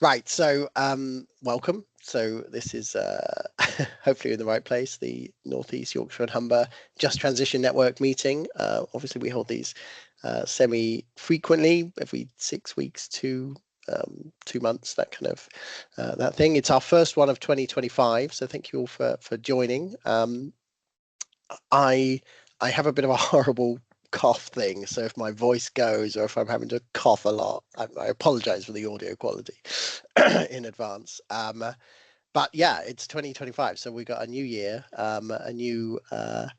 Right, so welcome. So this is hopefully in the right place, the North East Yorkshire and Humber Just Transition Network meeting. Obviously, we hold these semi-frequently, every 6 weeks to 2 months, that kind of that thing. It's our first one of 2025, so thank you all for joining. I have a bit of a horrible cough thing, so if my voice goes or if I'm having to cough a lot, I apologize for the audio quality in advance. But yeah, it's 2025, so we got a new year, a new and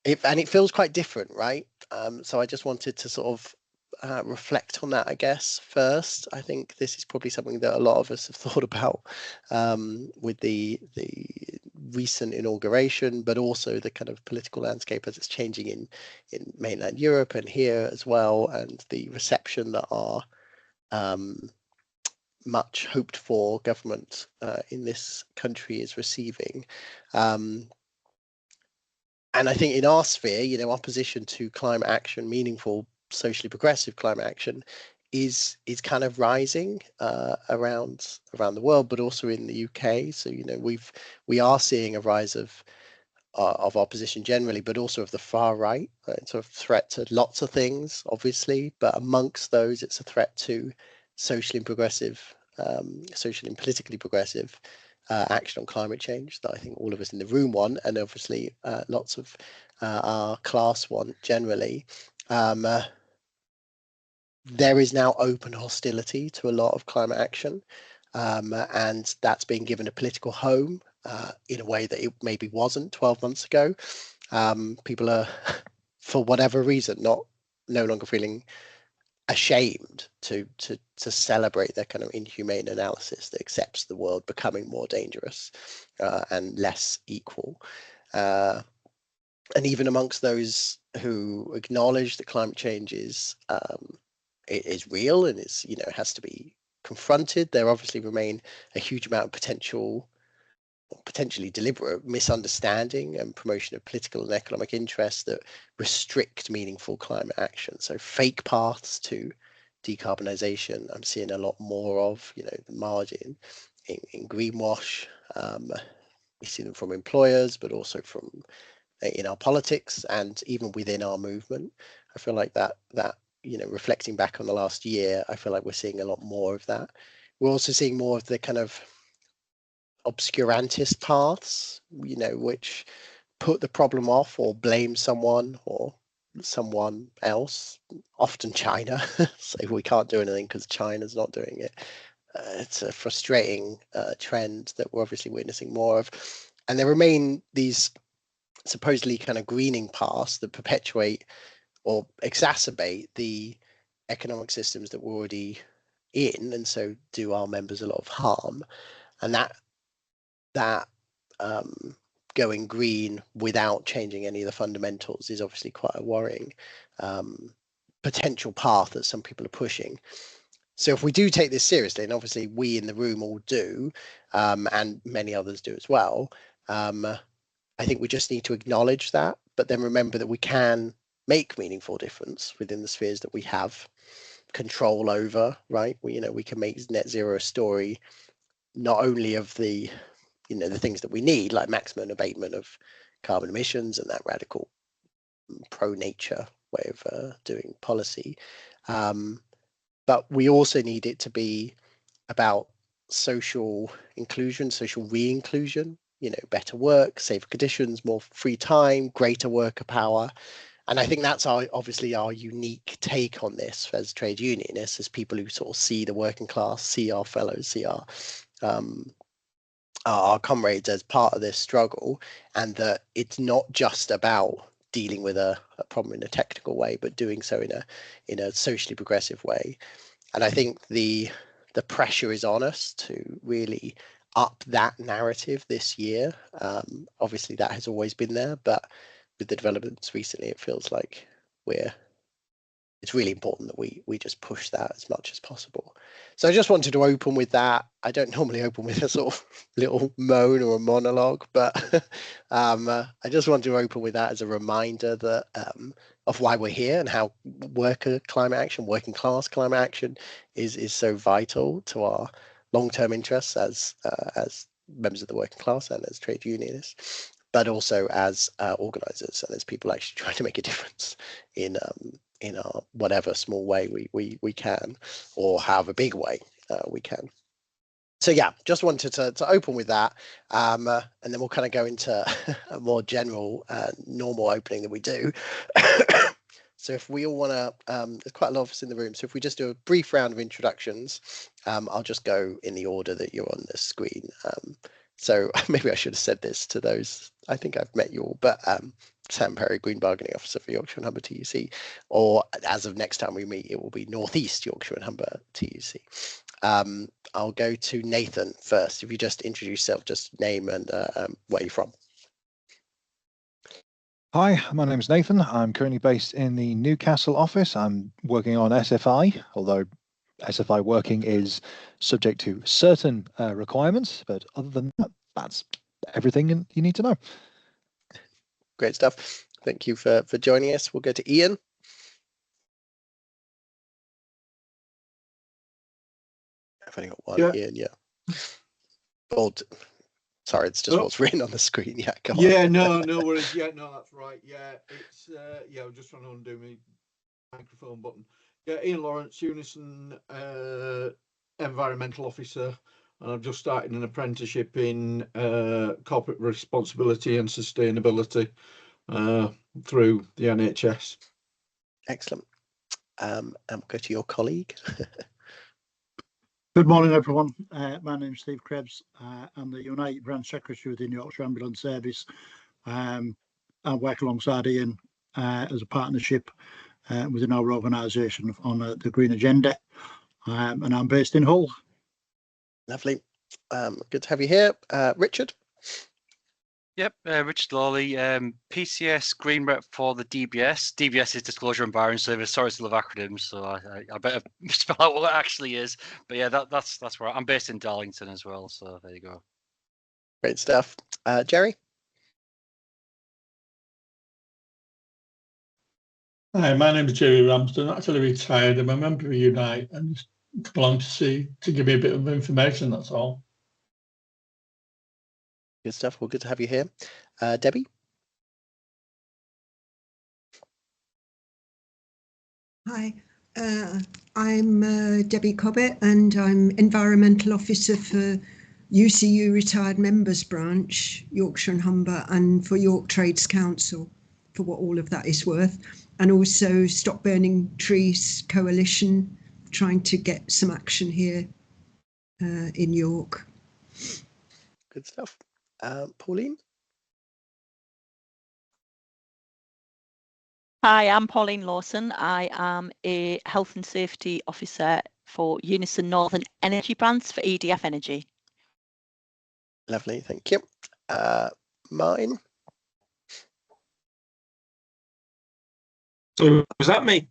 it feels quite different, right? So I just wanted to sort of reflect on that, I guess. First, I think this is probably something that a lot of us have thought about with the recent inauguration, but also the kind of political landscape as it's changing in mainland Europe and here as well, and the reception that our much hoped for government in this country is receiving. And I think in our sphere, opposition to climate action, meaningful, socially progressive climate action, is kind of rising around the world, but also in the UK. So we are seeing a rise of opposition generally, but also of the far right, sort of threat to lots of things, obviously. But amongst those, it's a threat to socially and progressive, socially and politically progressive action on climate change that I think all of us in the room want, and obviously lots of our class want generally. There is now open hostility to a lot of climate action, and that's being given a political home in a way that it maybe wasn't 12 months ago. People are, for whatever reason, no longer feeling ashamed to celebrate their kind of inhumane analysis that accepts the world becoming more dangerous and less equal. And even amongst those who acknowledge that climate change is real and is has to be confronted, there obviously remain a huge amount of potentially deliberate misunderstanding and promotion of political and economic interests that restrict meaningful climate action. So fake paths to decarbonisation, I'm seeing a lot more of, the margin in greenwash. We see them from employers, but also from in our politics and even within our movement. I feel like that reflecting back on the last year, I feel like we're seeing a lot more of that. We're also seeing more of the kind of obscurantist paths, which put the problem off or blame someone or someone else, often China. Say we can't do anything because China's not doing it. It's a frustrating trend that we're obviously witnessing more of. And there remain these supposedly kind of greening paths that perpetuate or exacerbate the economic systems that we're already in, and so do our members a lot of harm. And that going green without changing any of the fundamentals is obviously quite a worrying potential path that some people are pushing. So if we do take this seriously, and obviously we in the room all do, and many others do as well, I think we just need to acknowledge that, but then remember that we can make meaningful difference within the spheres that we have control over, right? We can make net zero a story not only of the things that we need, like maximum abatement of carbon emissions and that radical pro-nature way of doing policy, but we also need it to be about social inclusion, social re-inclusion, better work, safer conditions, more free time, greater worker power. And I think that's obviously our unique take on this as trade unionists, as people who sort of see the working class, see our fellows, see our comrades as part of this struggle, and that it's not just about dealing with a problem in a technical way, but doing so in a socially progressive way. And I think the pressure is on us to really up that narrative this year. Obviously, that has always been there, but with the developments recently, it feels like it's really important that we just push that as much as possible. So I just wanted to open with that. I don't normally open with a sort of little moan or a monologue, but I just wanted to open with that as a reminder that why we're here and how working class climate action is so vital to our long-term interests as members of the working class and as trade unionists, but also as organisers and as people actually trying to make a difference in our whatever small way we can, or however big way we can. So yeah, just wanted to open with that, and then we'll kind of go into a more general, normal opening that we do. So if we all want to, there's quite a lot of us in the room. So if we just do a brief round of introductions, I'll just go in the order that you're on the screen. So maybe I should have said this to those. I think I've met you all, but Sam Perry, Green Bargaining Officer for Yorkshire and Humber TUC, or as of next time we meet, it will be North East Yorkshire and Humber TUC. I'll go to Nathan first. If you just introduce yourself, just name and where you're from. Hi, my name is Nathan. I'm currently based in the Newcastle office. I'm working on SFI, although SFI working is subject to certain requirements, but other than that, that's everything you need to know. Great stuff. Thank you for joining us. We'll go to Ian. I've only got one, Ian, yeah. Oh, sorry, it's just what's written on the screen. Yeah, come on. Yeah, no worries. Yeah, no, that's right. Yeah, it's I'm just trying to undo my microphone button. Yeah, Ian Lawrence, UNISON Environmental Officer, and I've just started an apprenticeship in corporate responsibility and sustainability through the NHS. Excellent. And we'll go to your colleague. Good morning, everyone. My name is Steve Krebs. I'm the United Branch Secretary within Yorkshire Ambulance Service. I work alongside Ian as a partnership within our organisation on the Green Agenda, and I'm based in Hull. Lovely. Good to have you here. Richard? Yep, Richard Lawley, PCS Green Rep for the DBS. DBS is Disclosure and Barring Service. Sorry to love acronyms, so I better spell out what it actually is. But yeah, that's where I'm based in Darlington as well. So there you go. Great stuff. Jerry? Hi, my name is Jerry Ramsden. I'm actually retired. I'm a member of Unite and just come along to give me a bit of information, that's all. Good stuff. Well, good to have you here. Debbie? Hi, I'm Debbie Cobbett and I'm Environmental Officer for UCU Retired Members Branch, Yorkshire and Humber, and for York Trades Council, for what all of that is worth, and also Stop Burning Trees Coalition, trying to get some action here in York. Good stuff. Pauline? Hi, I'm Pauline Lawson. I am a Health and Safety Officer for UNISON Northern Energy Branch for EDF Energy. Lovely, thank you. Martin? So was that me?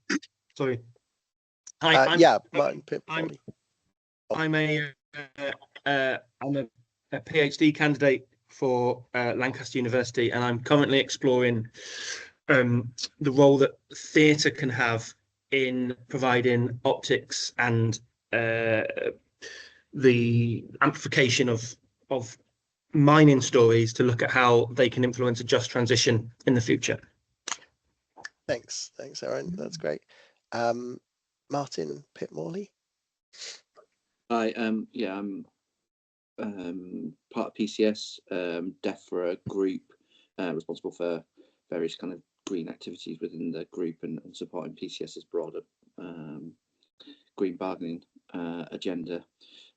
Sorry. Hi. Martin. I'm a PhD candidate for Lancaster University, and I'm currently exploring the role that theatre can have in providing optics and the amplification of mining stories to look at how they can influence a just transition in the future. Thanks, Aaron. That's great. Martin Pitt-Morley. Hi, I'm part of PCS, DEFRA group, responsible for various kind of green activities within the group and supporting PCS's broader green bargaining agenda.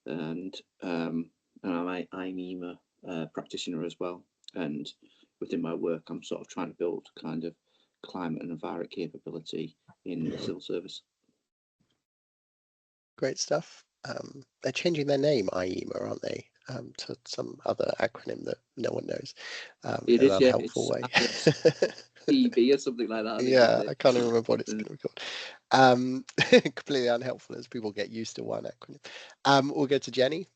And I'm an IMEMA practitioner as well. And within my work, I'm sort of trying to build kind of climate and environment capability in the civil service. Great stuff. They're changing their name, IEMA, aren't they, to some other acronym that no one knows. It in is, an yeah. unhelpful way. EB or something like that. Yeah, I can't even remember what it's going to be called. Completely unhelpful as people get used to one acronym. We'll go to Jenny.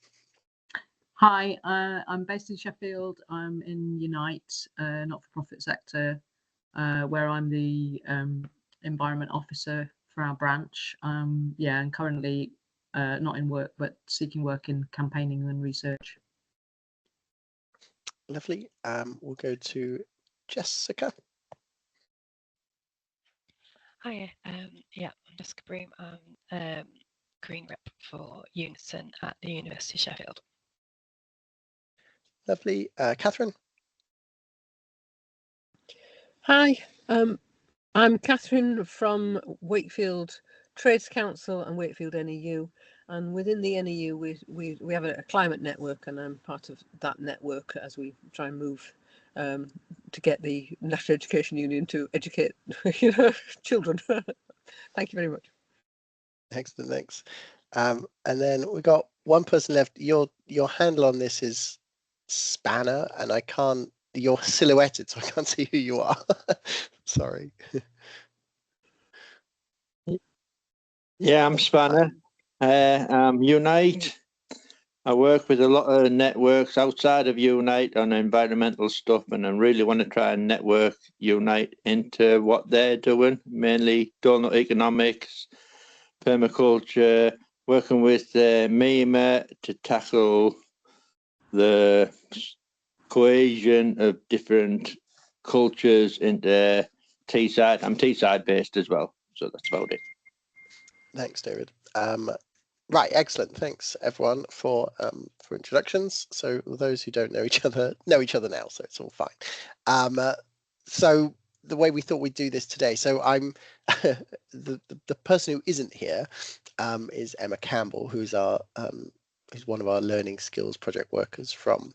Hi, I'm based in Sheffield. I'm in Unite, not-for-profit sector, where I'm the environment officer for our branch. Yeah, and currently not in work, but seeking work in campaigning and research. Lovely. We'll go to Jessica. Hi, yeah, I'm Jessica Broom. I'm Green Rep for UNISON at the University of Sheffield. Lovely. Catherine. Hi, I'm Catherine from Wakefield Trades Council and Wakefield NEU, and within the NEU we have a climate network, and I'm part of that network as we try and move to get the National Education Union to educate children. Thank you very much. Excellent, thanks. And then we got one person left. Your handle on this is Spanner, and I can't. You're silhouetted, so I can't see who you are. Sorry. Yeah, I'm Spanner. Unite. I work with a lot of networks outside of Unite on environmental stuff, and I really want to try and network Unite into what they're doing, mainly donut economics, permaculture, working with MEMA to tackle the cohesion of different cultures into Teesside. I'm Teesside based as well, so that's about it. Thanks, David. Right, excellent. Thanks everyone for introductions. So those who don't know each other now, so it's all fine. So the way we thought we'd do this today. So I'm the person who isn't here is Emma Campbell, who's who's one of our learning skills project workers from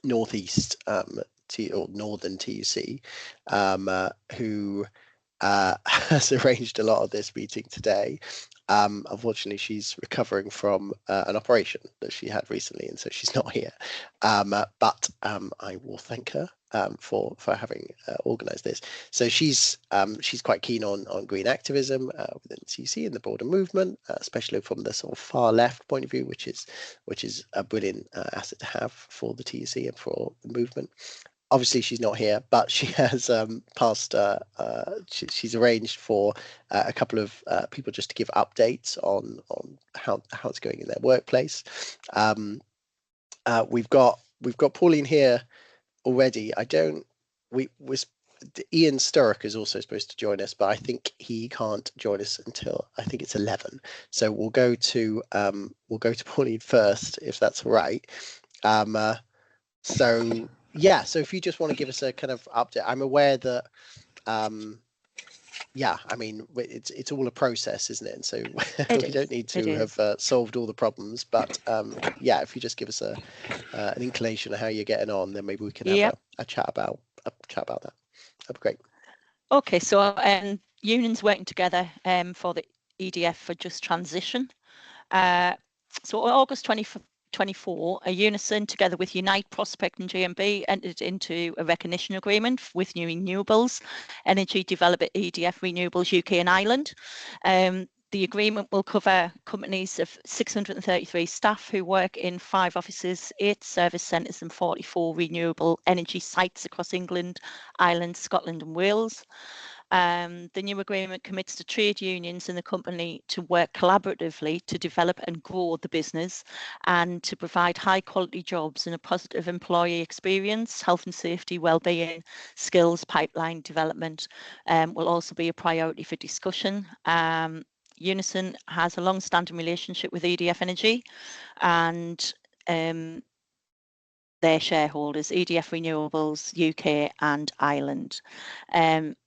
Northeast or Northern TUC, who has arranged a lot of this meeting today. Unfortunately, she's recovering from an operation that she had recently, and so she's not here. But I will thank her for having organised this. So she's quite keen on green activism within TUC and the broader movement, especially from the sort of far left point of view, which is a brilliant asset to have for the TUC and for the movement. Obviously, she's not here, but she has she's arranged for a couple of people just to give updates on how it's going in their workplace. We've got Pauline here already. Ian Sturrock is also supposed to join us, but I think he can't join us until I think it's 11. So we'll go to Pauline first, if that's all right. So yeah, so if you just want to give us a kind of update. I'm aware that yeah, I mean it's all a process, isn't it? And so we don't need to have solved all the problems, but yeah, if you just give us an inclination of how you're getting on, then maybe we can have a chat about that. That'd be great. Okay, so unions working together for the EDF for Just Transition. So August 2024, a UNISON together with Unite, Prospect and GMB entered into a recognition agreement with New Renewables, Energy Development EDF Renewables UK and Ireland. The agreement will cover companies of 633 staff who work in 5 offices, 8 service centres and 44 renewable energy sites across England, Ireland, Scotland and Wales. The new agreement commits to trade unions in the company to work collaboratively to develop and grow the business and to provide high quality jobs and a positive employee experience. Health and safety, wellbeing, skills pipeline development will also be a priority for discussion. UNISON has a long-standing relationship with EDF Energy and their shareholders, EDF Renewables UK and Ireland.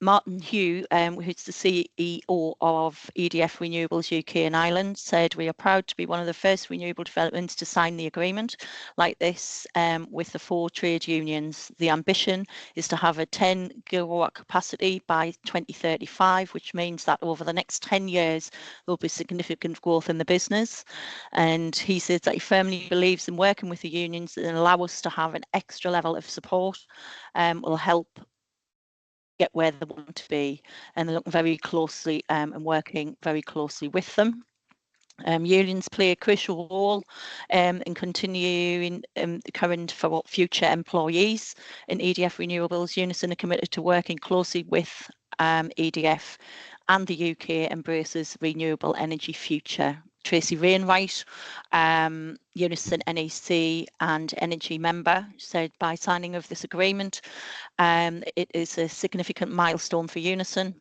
Martin Hugh, who's the CEO of EDF Renewables UK and Ireland, said, "We are proud to be one of the first renewable developments to sign the agreement like this with the 4 trade unions. The ambition is to have a 10 gigawatt capacity by 2035, which means that over the next 10 years, there'll be significant growth in the business." And he says that he firmly believes in working with the unions and allow us to have an extra level of support will help get where they want to be, and they're looking very closely and working very closely with them. Unions play a crucial role in continuing the current for future employees in EDF Renewables. UNISON are committed to working closely with EDF and the UK embraces renewable energy future. Tracy Wainwright, UNISON NEC and energy member, said by signing of this agreement, it is a significant milestone for UNISON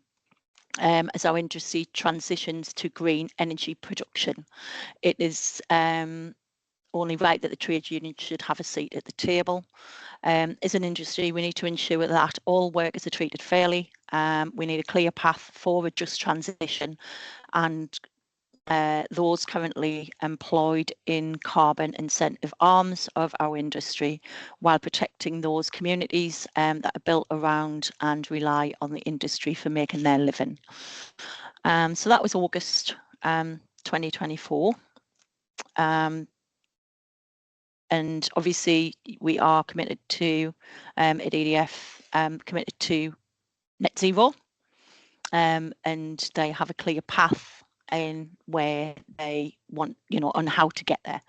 as our industry transitions to green energy production. It is only right that the trade union should have a seat at the table. As an industry, we need to ensure that all workers are treated fairly. We need a clear path for a just transition, and those currently employed in carbon incentive arms of our industry, while protecting those communities that are built around and rely on the industry for making their living. So that was August 2024. And obviously we are committed to, at EDF, committed to net zero, and they have a clear path in where they want, on how to get there.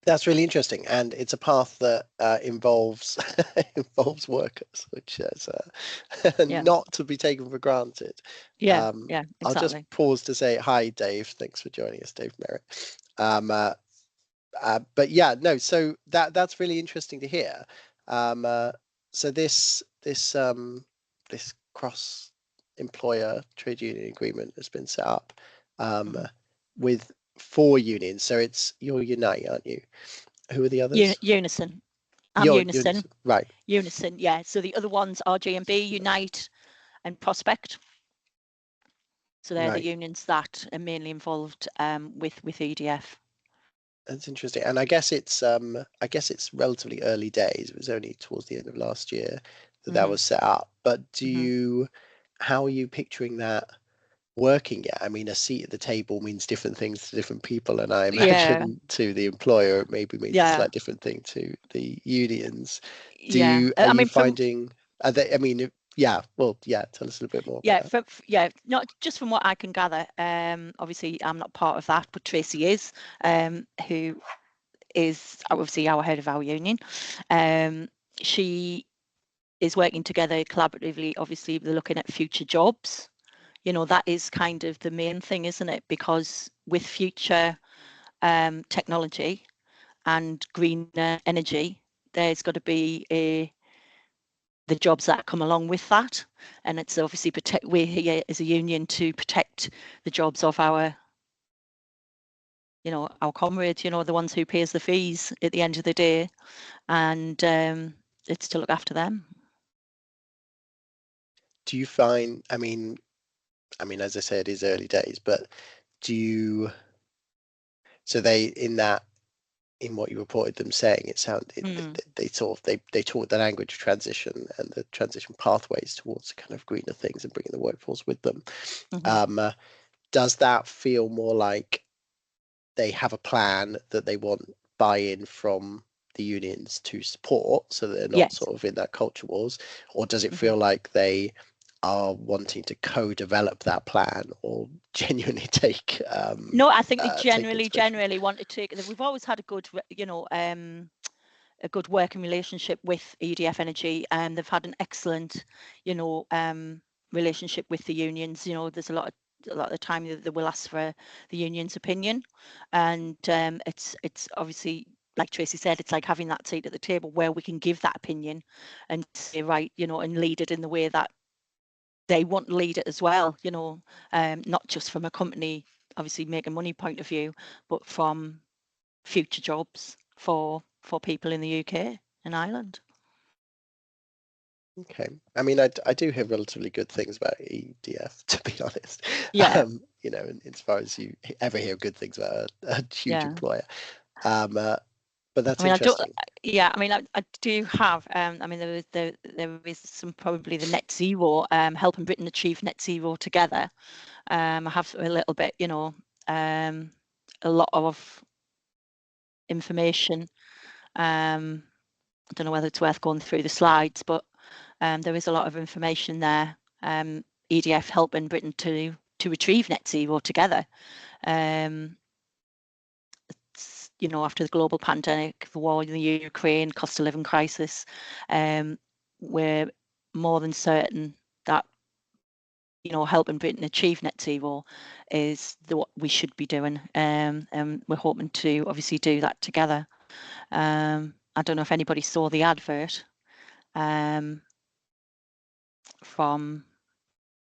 That's really interesting, and it's a path that involves involves workers, which is not to be taken for granted. Yeah, exactly. I'll just pause to say hi, Dave. Thanks for joining us, Dave Merritt. But yeah, no. So that's really interesting to hear. So this cross employer trade union agreement has been set up with 4 unions. So you're Unite, aren't you? Who are the others? UNISON. UNISON. Right. UNISON, yeah. So the other ones are G&B, Unite and Prospect. So they're the unions that are mainly involved with EDF. That's interesting. And I guess it's relatively early days. It was only towards the end of last year that was set up. But how are you picturing that working yet? I mean, a seat at the table means different things to different people, and I imagine to the employer it maybe means a slightly different thing to the unions. Are you finding? Tell us a little bit more. Not just from what I can gather. Obviously, I'm not part of that, but Tracy is, who is obviously our head of our union. She is working together collaboratively. Obviously, they're looking at future jobs. That is kind of the main thing, isn't it? Because with future technology and greener energy, there's got to be the jobs that come along with that. And it's obviously we're here as a union to protect the jobs of our comrades, the ones who pay us the fees at the end of the day. And it's to look after them. Do you find, I mean, as I said, it is early days, but so in what you reported them saying, it sounded they talk the language of transition and the transition pathways towards kind of greener things and bringing the workforce with them. Does that feel more like they have a plan that they want buy-in from the unions to support, so that they're not sort of in that culture wars, or does it feel like they are wanting to co-develop that plan or genuinely take no, I think they generally want to take. We've always had a good a good working relationship with EDF Energy, and they've had an excellent relationship with the unions. There's a lot of the time they will ask for the union's opinion, and it's obviously, like Tracy said, it's like having that seat at the table where we can give that opinion and say, right, and lead it in the way that they want to lead it as well, not just from a company obviously making money point of view, but from future jobs for people in the UK and Ireland. Okay. I mean, I do hear relatively good things about EDF, to be honest. Yeah. As far as you ever hear good things about a huge employer. But that's interesting. I do have. There is some probably the net zero, helping Britain achieve net zero together. I have a little bit, a lot of information. I don't know whether it's worth going through the slides, but there is a lot of information there EDF helping Britain to achieve net zero together. You know, after the global pandemic, the war in the Ukraine, cost of living crisis, we're more than certain that, you know, helping Britain achieve net zero is what we should be doing. And we're hoping to obviously do that together. I don't know if anybody saw the advert from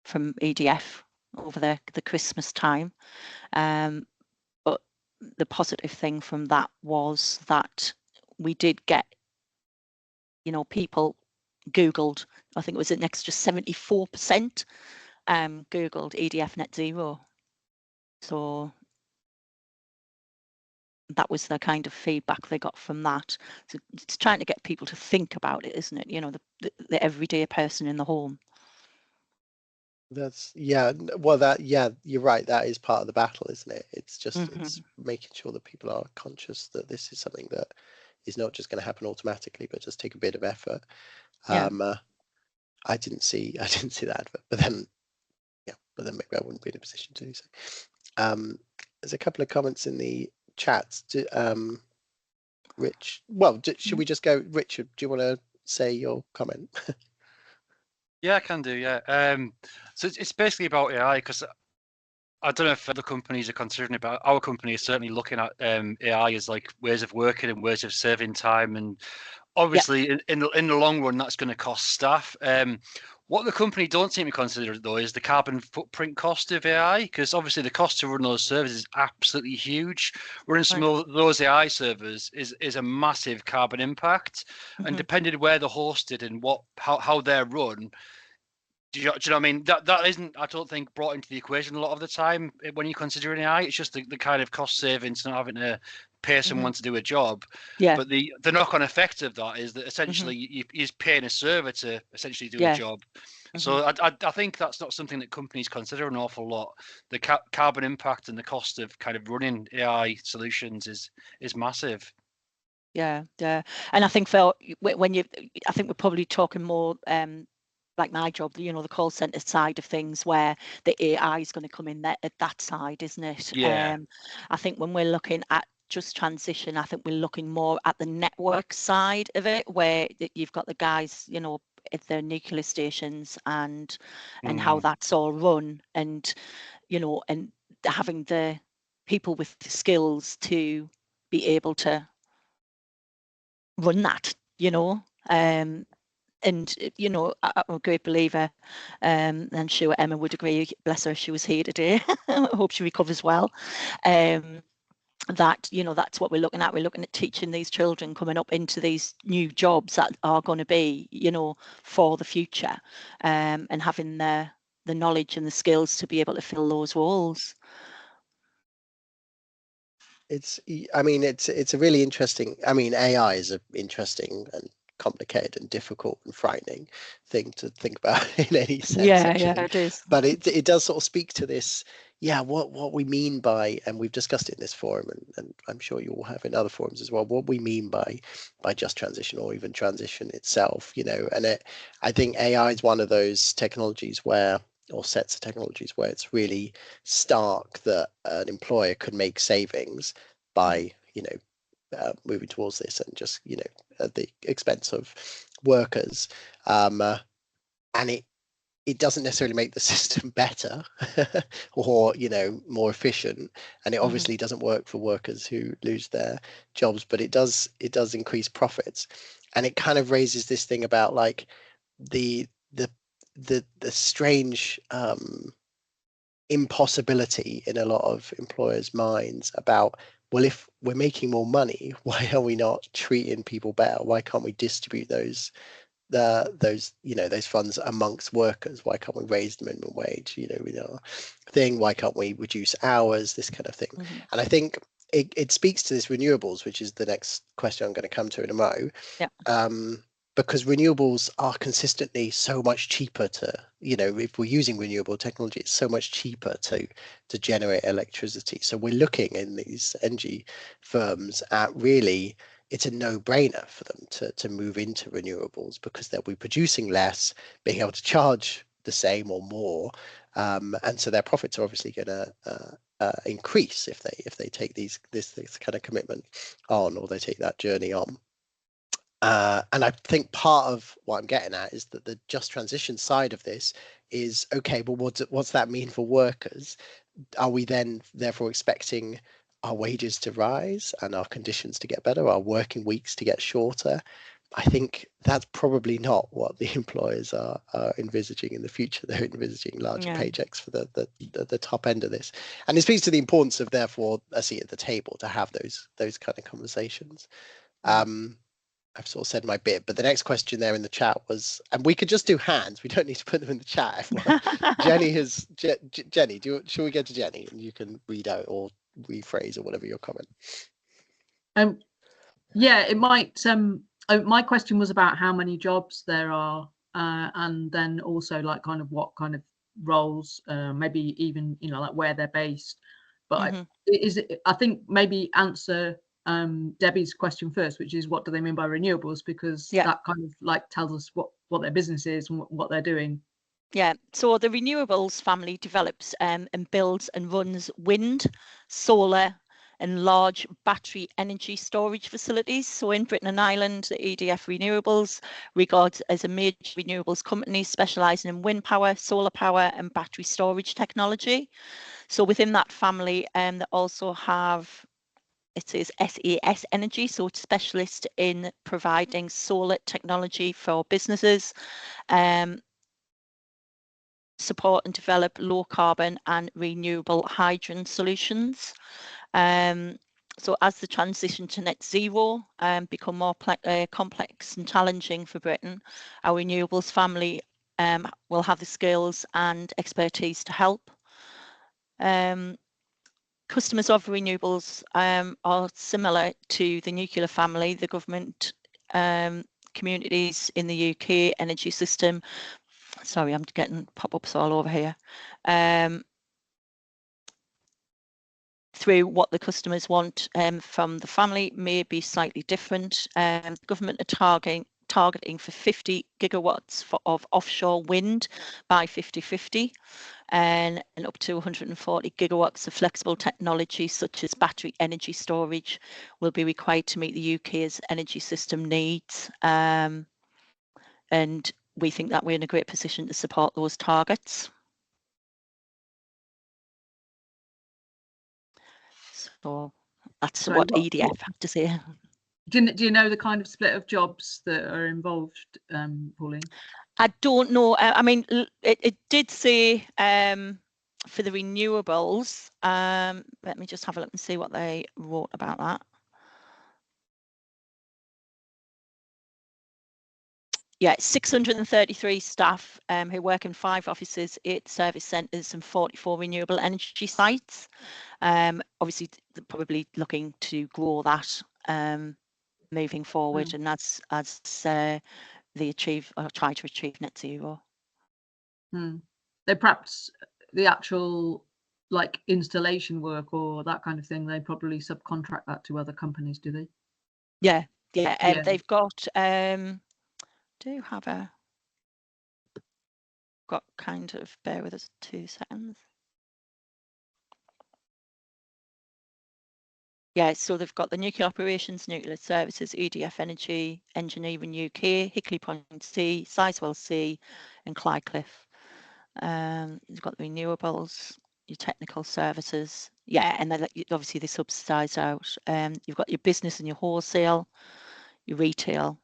EDF over the Christmas time. But the positive thing from that was that we did get, you know, people Googled, I think it was an extra 74% Googled EDF net zero. So that was the kind of feedback they got from that. So it's trying to get people to think about it, isn't it? You know, the everyday person in the home. That's well, you're right, that is part of the battle, isn't it? It's just it's making sure that people are conscious that this is something that is not just going to happen automatically, but just take a bit of effort. Yeah. I didn't see that advert, but then maybe I wouldn't be in a position to do so. There's a couple of comments in the chats. Rich, well, should we just go? Richard, do you want to say your comment? Yeah, I can do. Yeah. So it's basically about AI, because I don't know if other companies are considering it, but our company is certainly looking at AI as like ways of working and ways of saving time, and obviously in the long run that's going to cost staff. What the company don't seem to consider, though, is the carbon footprint cost of AI, because obviously the cost to run those servers is absolutely huge. Running some of those AI servers is a massive carbon impact, and depending where they're hosted and how they're run, do you know what I mean? That isn't, I don't think, brought into the equation a lot of the time when you're considering AI. It's just the kind of cost savings, not having to pay someone to do a job. Yeah. But the knock-on effect of that is that essentially you're paying a server to essentially do a job. So I think that's not something that companies consider an awful lot. The carbon impact and the cost of kind of running AI solutions is massive. Yeah. And I think I think we're probably talking more like my job, you know, the call center side of things, where the AI is going to come in there at that side, isn't it? Yeah. I think when we're looking at just transition, I think we're looking more at the network side of it, where you've got the guys, you know, at the nuclear stations and how that's all run, and, you know, and having the people with the skills to be able to run that, you know. And, you know, I'm a great believer, and I'm sure Emma would agree, bless her, she was here today. I hope she recovers well. That, you know, that's what we're looking at. We're looking at teaching these children coming up into these new jobs that are going to be, you know, for the future, and having the knowledge and the skills to be able to fill those roles. It's a really interesting, AI is an interesting and complicated and difficult and frightening thing to think about in any sense, actually. Yeah, it is. But it does sort of speak to this, what we mean by, and we've discussed it in this forum, and I'm sure you all have in other forums as well, what we mean by just transition, or even transition itself, you know. And I think AI is one of those technologies or sets of technologies where it's really stark that an employer could make savings by, you know, moving towards this, and just, you know, at the expense of workers. And it doesn't necessarily make the system better or, you know, more efficient, and it obviously doesn't work for workers who lose their jobs, but it does increase profits. And it kind of raises this thing about like the strange impossibility in a lot of employers' minds about, well, if we're making more money, why are we not treating people better? Why can't we distribute those funds amongst workers? Why can't we raise the minimum wage, you know, with our thing? Why can't we reduce hours, this kind of thing? And I think it speaks to this renewables, which is the next question I'm going to come to in a mo. Because renewables are consistently so much cheaper to, you know, if we're using renewable technology, it's so much cheaper to generate electricity. So we're looking in these energy firms at, really, it's a no-brainer for them to move into renewables, because they'll be producing less, being able to charge the same or more, and so their profits are obviously going to increase if they take this kind of commitment on, or they take that journey on. And I think part of what I'm getting at is that the just transition side of this is, okay, but what's that mean for workers? Are we then therefore expecting our wages to rise and our conditions to get better, our working weeks to get shorter? I think that's probably not what the employers are envisaging in the future. They're envisaging larger paychecks for the top end of this, and it speaks to the importance of therefore a seat at the table to have those kind of conversations. I've sort of said my bit, but the next question there in the chat was, and we could just do hands. We don't need to put them in the chat. Jenny has Jenny. Shall we go to Jenny and you can read out or rephrase or whatever your comment? Yeah, it might. My question was about how many jobs there are, and then also like kind of what kind of roles, maybe even like where they're based. But I think maybe answer Debbie's question first, which is what do they mean by renewables, because that kind of like tells us what their business is and what they're doing. Yeah, so the renewables family develops and builds and runs wind, solar and large battery energy storage facilities. So in Britain and Ireland, the EDF Renewables regards as a major renewables company specialising in wind power, solar power and battery storage technology. So within that family, they also have, it is SAS Energy, so it's specialist in providing solar technology for businesses, support and develop low carbon and renewable hydrogen solutions. So as the transition to net zero become more complex and challenging for Britain, our renewables family will have the skills and expertise to help. Customers of renewables are similar to the nuclear family, the government, communities in the UK energy system. Sorry, I'm getting pop-ups all over here. Through what the customers want from the family may be slightly different. The government are targeting for 50 gigawatts of offshore wind by 2050. And up to 140 gigawatts of flexible technology such as battery energy storage will be required to meet the UK's energy system needs. And we think that we're in a great position to support those targets. So that's what EDF have to say. Do you know the kind of split of jobs that are involved, Pauline? I don't know. I mean, it did say for the renewables. Let me just have a look and see what they wrote about that. Yeah, 633 staff who work in 5 offices, 8 service centres and 44 renewable energy sites. Obviously, they're probably looking to grow that moving forward, and as they achieve or try to achieve net zero. They perhaps the actual like installation work or that kind of thing, they probably subcontract that to other companies, do they? Yeah. They've got got kind of, bear with us 2 seconds. Yeah, so they've got the nuclear operations, nuclear services, EDF Energy, Engineering UK, Hickley-upon-Sea, Sizewell C, and Clycliffe. You've got the renewables, your technical services. Yeah, and then obviously they subsidise out. You've got your business and your wholesale, your retail.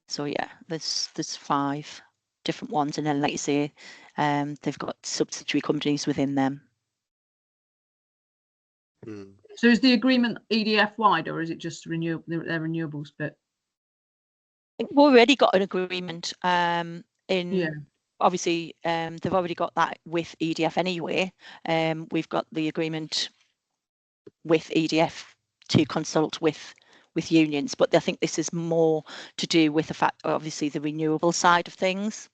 So yeah, there's 5 different ones, and then like you say, they've got subsidiary companies within them. So is the agreement EDF wide, or is it just their renewables bit? We've already got an agreement obviously they've already got that with EDF anyway. We've got the agreement with EDF to consult with unions, but I think this is more to do with the fact, obviously, the renewable side of things.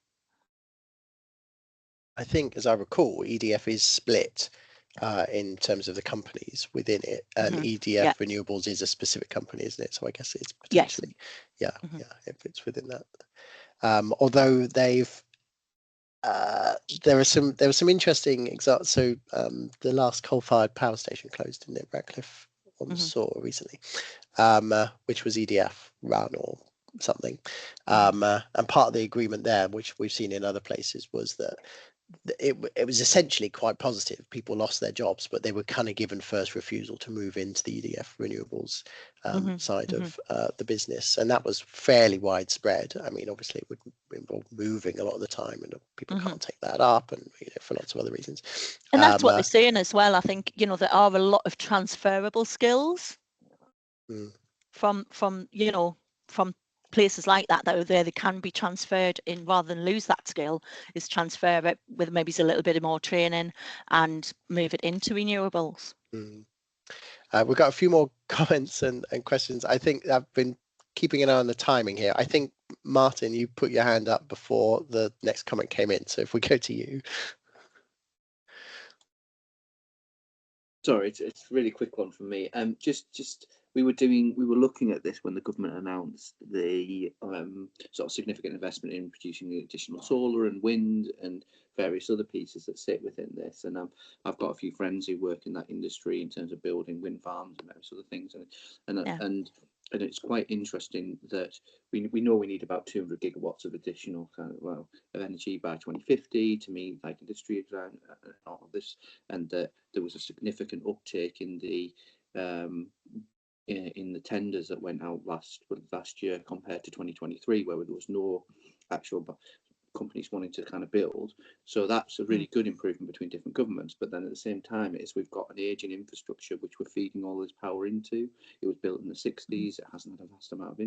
I think, as I recall, EDF is split in terms of the companies within it, and EDF Renewables is a specific company, isn't it? So I guess it's potentially, it fits within that. Although they've there were some interesting examples. So the last coal-fired power station closed in Ratcliffe on the Soar recently, which was EDF run or something. And part of the agreement there, which we've seen in other places, was that it was essentially quite positive. People lost their jobs, but they were kind of given first refusal to move into the EDF renewables side of the business, and that was fairly widespread. I mean, obviously, it would involve moving a lot of the time, and people can't take that up, and for lots of other reasons. And that's what they're saying as well. I think there are a lot of transferable skills from places like that are there. They can be transferred in rather than lose that skill. Is transfer it with maybe a little bit more training and move it into renewables. We've got a few more comments and questions. I think I've been keeping an eye on the timing here. I think, Martin, you put your hand up before the next comment came in. So if we go to you. Sorry, it's a really quick one from me. Just we were looking at this when the government announced the sort of significant investment in producing additional solar and wind and various other pieces that sit within this. And I've got a few friends who work in that industry in terms of building wind farms and various other things. And it's quite interesting that we know we need about 200 gigawatts of additional of energy by 2050 to meet like industry design and all of this, and that there was a significant uptake in the tenders that went out last year compared to 2023, where there was no actual companies wanting to kind of build. So that's a really good improvement between different governments. But then at the same time, we've got an aging infrastructure which we're feeding all this power into. It was built in the 60s. It hasn't had a vast amount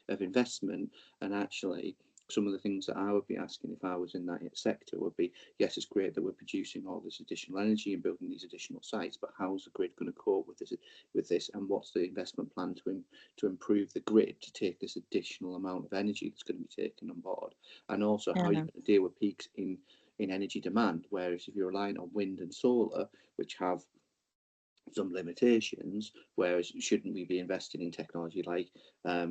of investment. And actually, some of the things that I would be asking if I was in that sector would be, yes, it's great that we're producing all this additional energy and building these additional sites, but how's the grid going to cope with this, and what's the investment plan to improve the grid to take this additional amount of energy that's going to be taken on board, and also how you're going to deal with peaks in energy demand, whereas if you're relying on wind and solar, which have some limitations, whereas shouldn't we be investing in technology like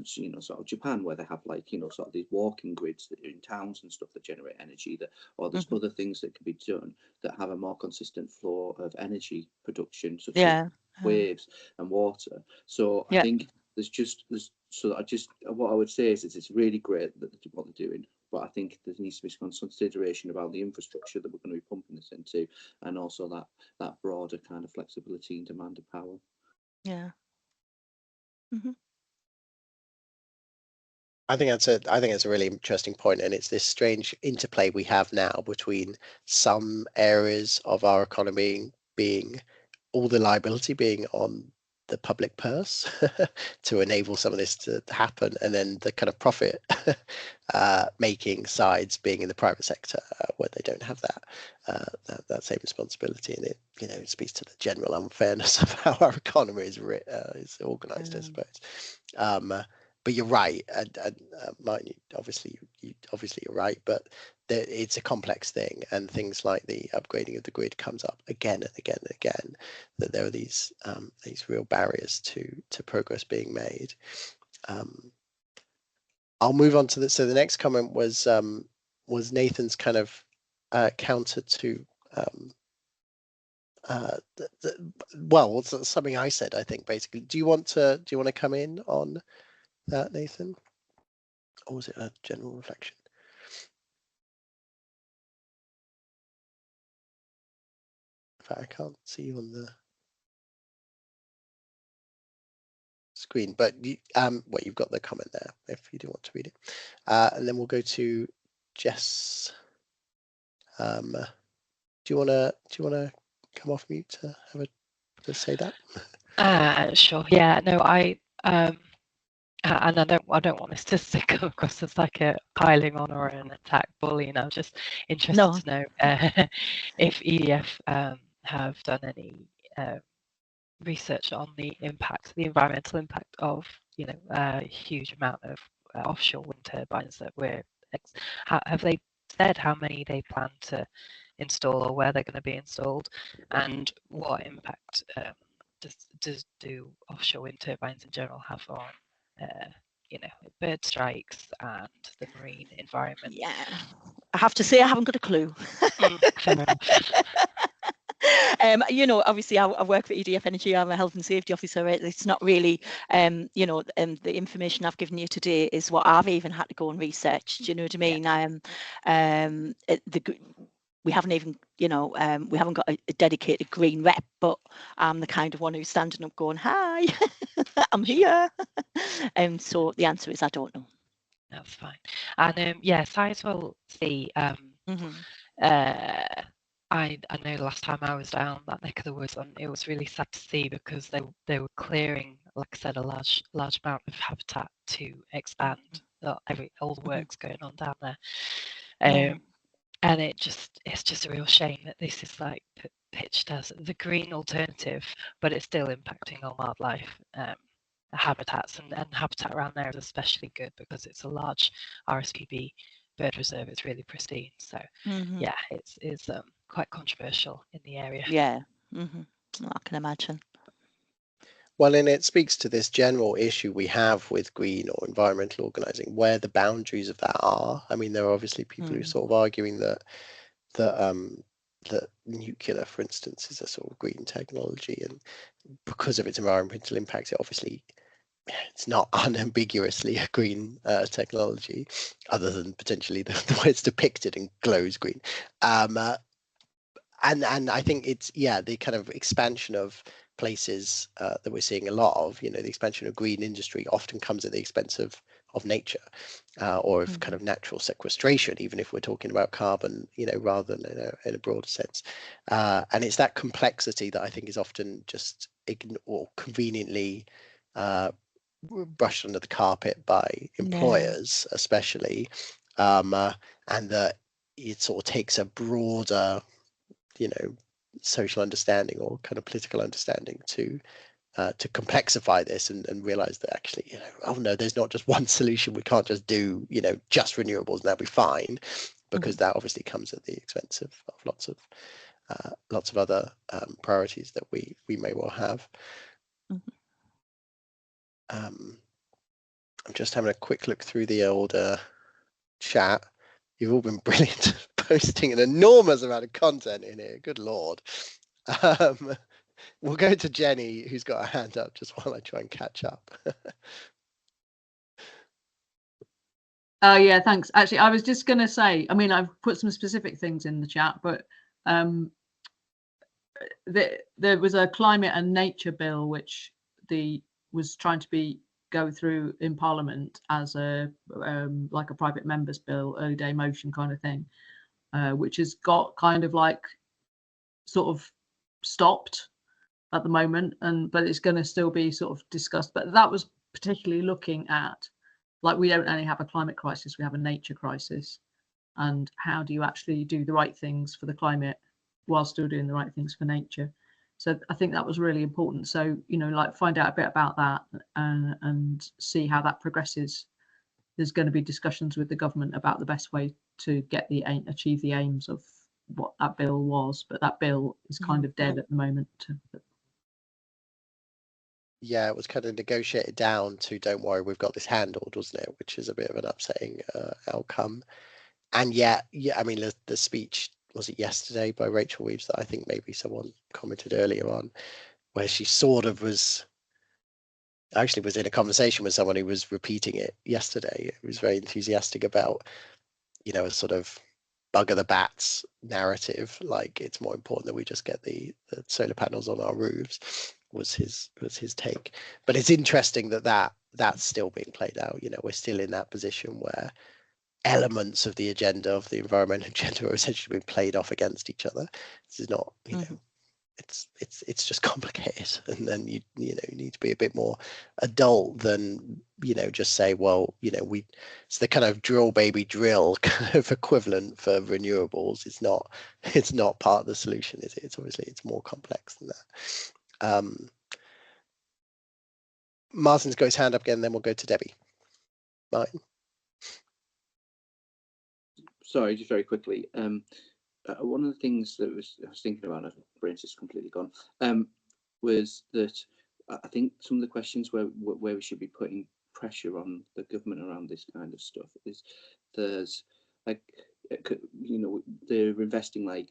sort of Japan, where they have sort of these walking grids that are in towns and stuff that generate energy, or there's other things that can be done that have a more consistent flow of energy production, such as waves and water. So I think what I would say is it's really great that what they're doing, but I think there needs to be some consideration about the infrastructure that we're going to be pumping this into, and also that broader kind of flexibility and demand of power. I think it's a really interesting point, and it's this strange interplay we have now between some areas of our economy being all the liability being on the public purse to enable some of this to happen, and then the kind of profit making sides being in the private sector, where they don't have that same responsibility, and it speaks to the general unfairness of how our economy is organized, I suppose. But you're right, and Martin, obviously you're right, but it's a complex thing, and things like the upgrading of the grid comes up again and again and again, that there are these real barriers to progress being made. I'll move on to the. So the next comment was Nathan's kind of counter to well, something I said, I think, basically. Do you want to come in on that, Nathan, or was it a general reflection? In fact, I can't see you on the screen, but you've got the comment there if you do want to read it, and then we'll go to Jess. Do you want to come off mute to say that? Sure. Yeah. No, and I don't want this to come across as like a piling on or an attack bullying. I'm just interested to know if EDF have done any research on the environmental impact of a huge amount of offshore wind turbines that have they said how many they plan to install or where they're going to be installed, and what do offshore wind turbines in general have on you know, bird strikes and the marine environment. Yeah, I have to say I haven't got a clue. Fair enough. You know, obviously I work for EDF Energy. I'm a health and safety officer. It's not really, you know, the information I've given you today is what I've even had to go and research. Do you know what I mean? We haven't even, you know, we haven't got a dedicated green rep, but I'm the kind of one who's standing up going, hi, I'm here. So the answer is I don't know. That's fine. And yes, I as well see. I know the last time I was down that neck of the woods, and it was really sad to see because they were clearing, like I said, a large amount of habitat to expand all the work's going on down there. And it's just a real shame that this is like pitched as the green alternative, but it's still impacting on wildlife habitats, and habitat around there is especially good because it's a large RSPB bird reserve. It's really pristine. So yeah, it's quite controversial in the area. Yeah, I can imagine. Well, and it speaks to this general issue we have with green or environmental organising, where the boundaries of that are. I mean, there are obviously people who are sort of arguing that nuclear, for instance, is a sort of green technology, and because of its environmental impacts, it's not unambiguously a green technology, other than potentially the way it's depicted and glows green. And I think it's the kind of expansion of places that we're seeing a lot of, you know, the expansion of green industry often comes at the expense of nature or of kind of natural sequestration, even if we're talking about carbon, you know, rather than in a broader sense. And it's that complexity that I think is often just or conveniently brushed under the carpet by employers, especially, and that it sort of takes a broader, you know, social understanding or kind of political understanding to complexify this and realize that actually, you know, oh no, there's not just one solution. We can't just do, you know, just renewables and that'll be fine, because that obviously comes at the expense of lots of other priorities that we may well have. I'm just having a quick look through the old chat. You've all been brilliant, posting an enormous amount of content in here. Good Lord. We'll go to Jenny, who's got her hand up, just while I try and catch up. Oh yeah, thanks. Actually, I was just going to say, I mean, I've put some specific things in the chat, but there was a climate and nature bill which was trying to go through in Parliament as a like a private member's bill, early day motion kind of thing, which has got kind of like sort of stopped at the moment, but it's going to still be sort of discussed. But that was particularly looking at, like, we don't only have a climate crisis, we have a nature crisis, and how do you actually do the right things for the climate while still doing the right things for nature? So I think that was really important. So, you know, like, find out a bit about that and see how that progresses. There's going to be discussions with the government about the best way to achieve the aims of what that bill was, but that bill is kind of dead at the moment. Yeah, it was kind of negotiated down to, don't worry, we've got this handled, wasn't it? Which is a bit of an upsetting outcome. And yet, I mean, the speech, was it yesterday, by Rachel Reeves, that I think maybe someone commented earlier on, where she sort of was in a conversation with someone who was repeating it yesterday. It was very enthusiastic about, you know, a sort of bugger the bats narrative, like it's more important that we just get the solar panels on our roofs, was his take. But it's interesting that's still being played out. You know, we're still in that position where elements of the agenda, of the environmental agenda, are essentially being played off against each other. This is not, you know, it's just complicated, and then you need to be a bit more adult than, you know, just say, well, you know, it's the kind of drill baby drill kind of equivalent for renewables. It's not part of the solution, is it? It's obviously, it's more complex than that. Martin's got his hand up again, then we'll go to Debbie. Martin. Sorry, just very quickly. One of the things that I was thinking about, my brain's just completely gone, was that I think some of the questions where we should be putting pressure on the government around this kind of stuff. There's like, you know, they're investing like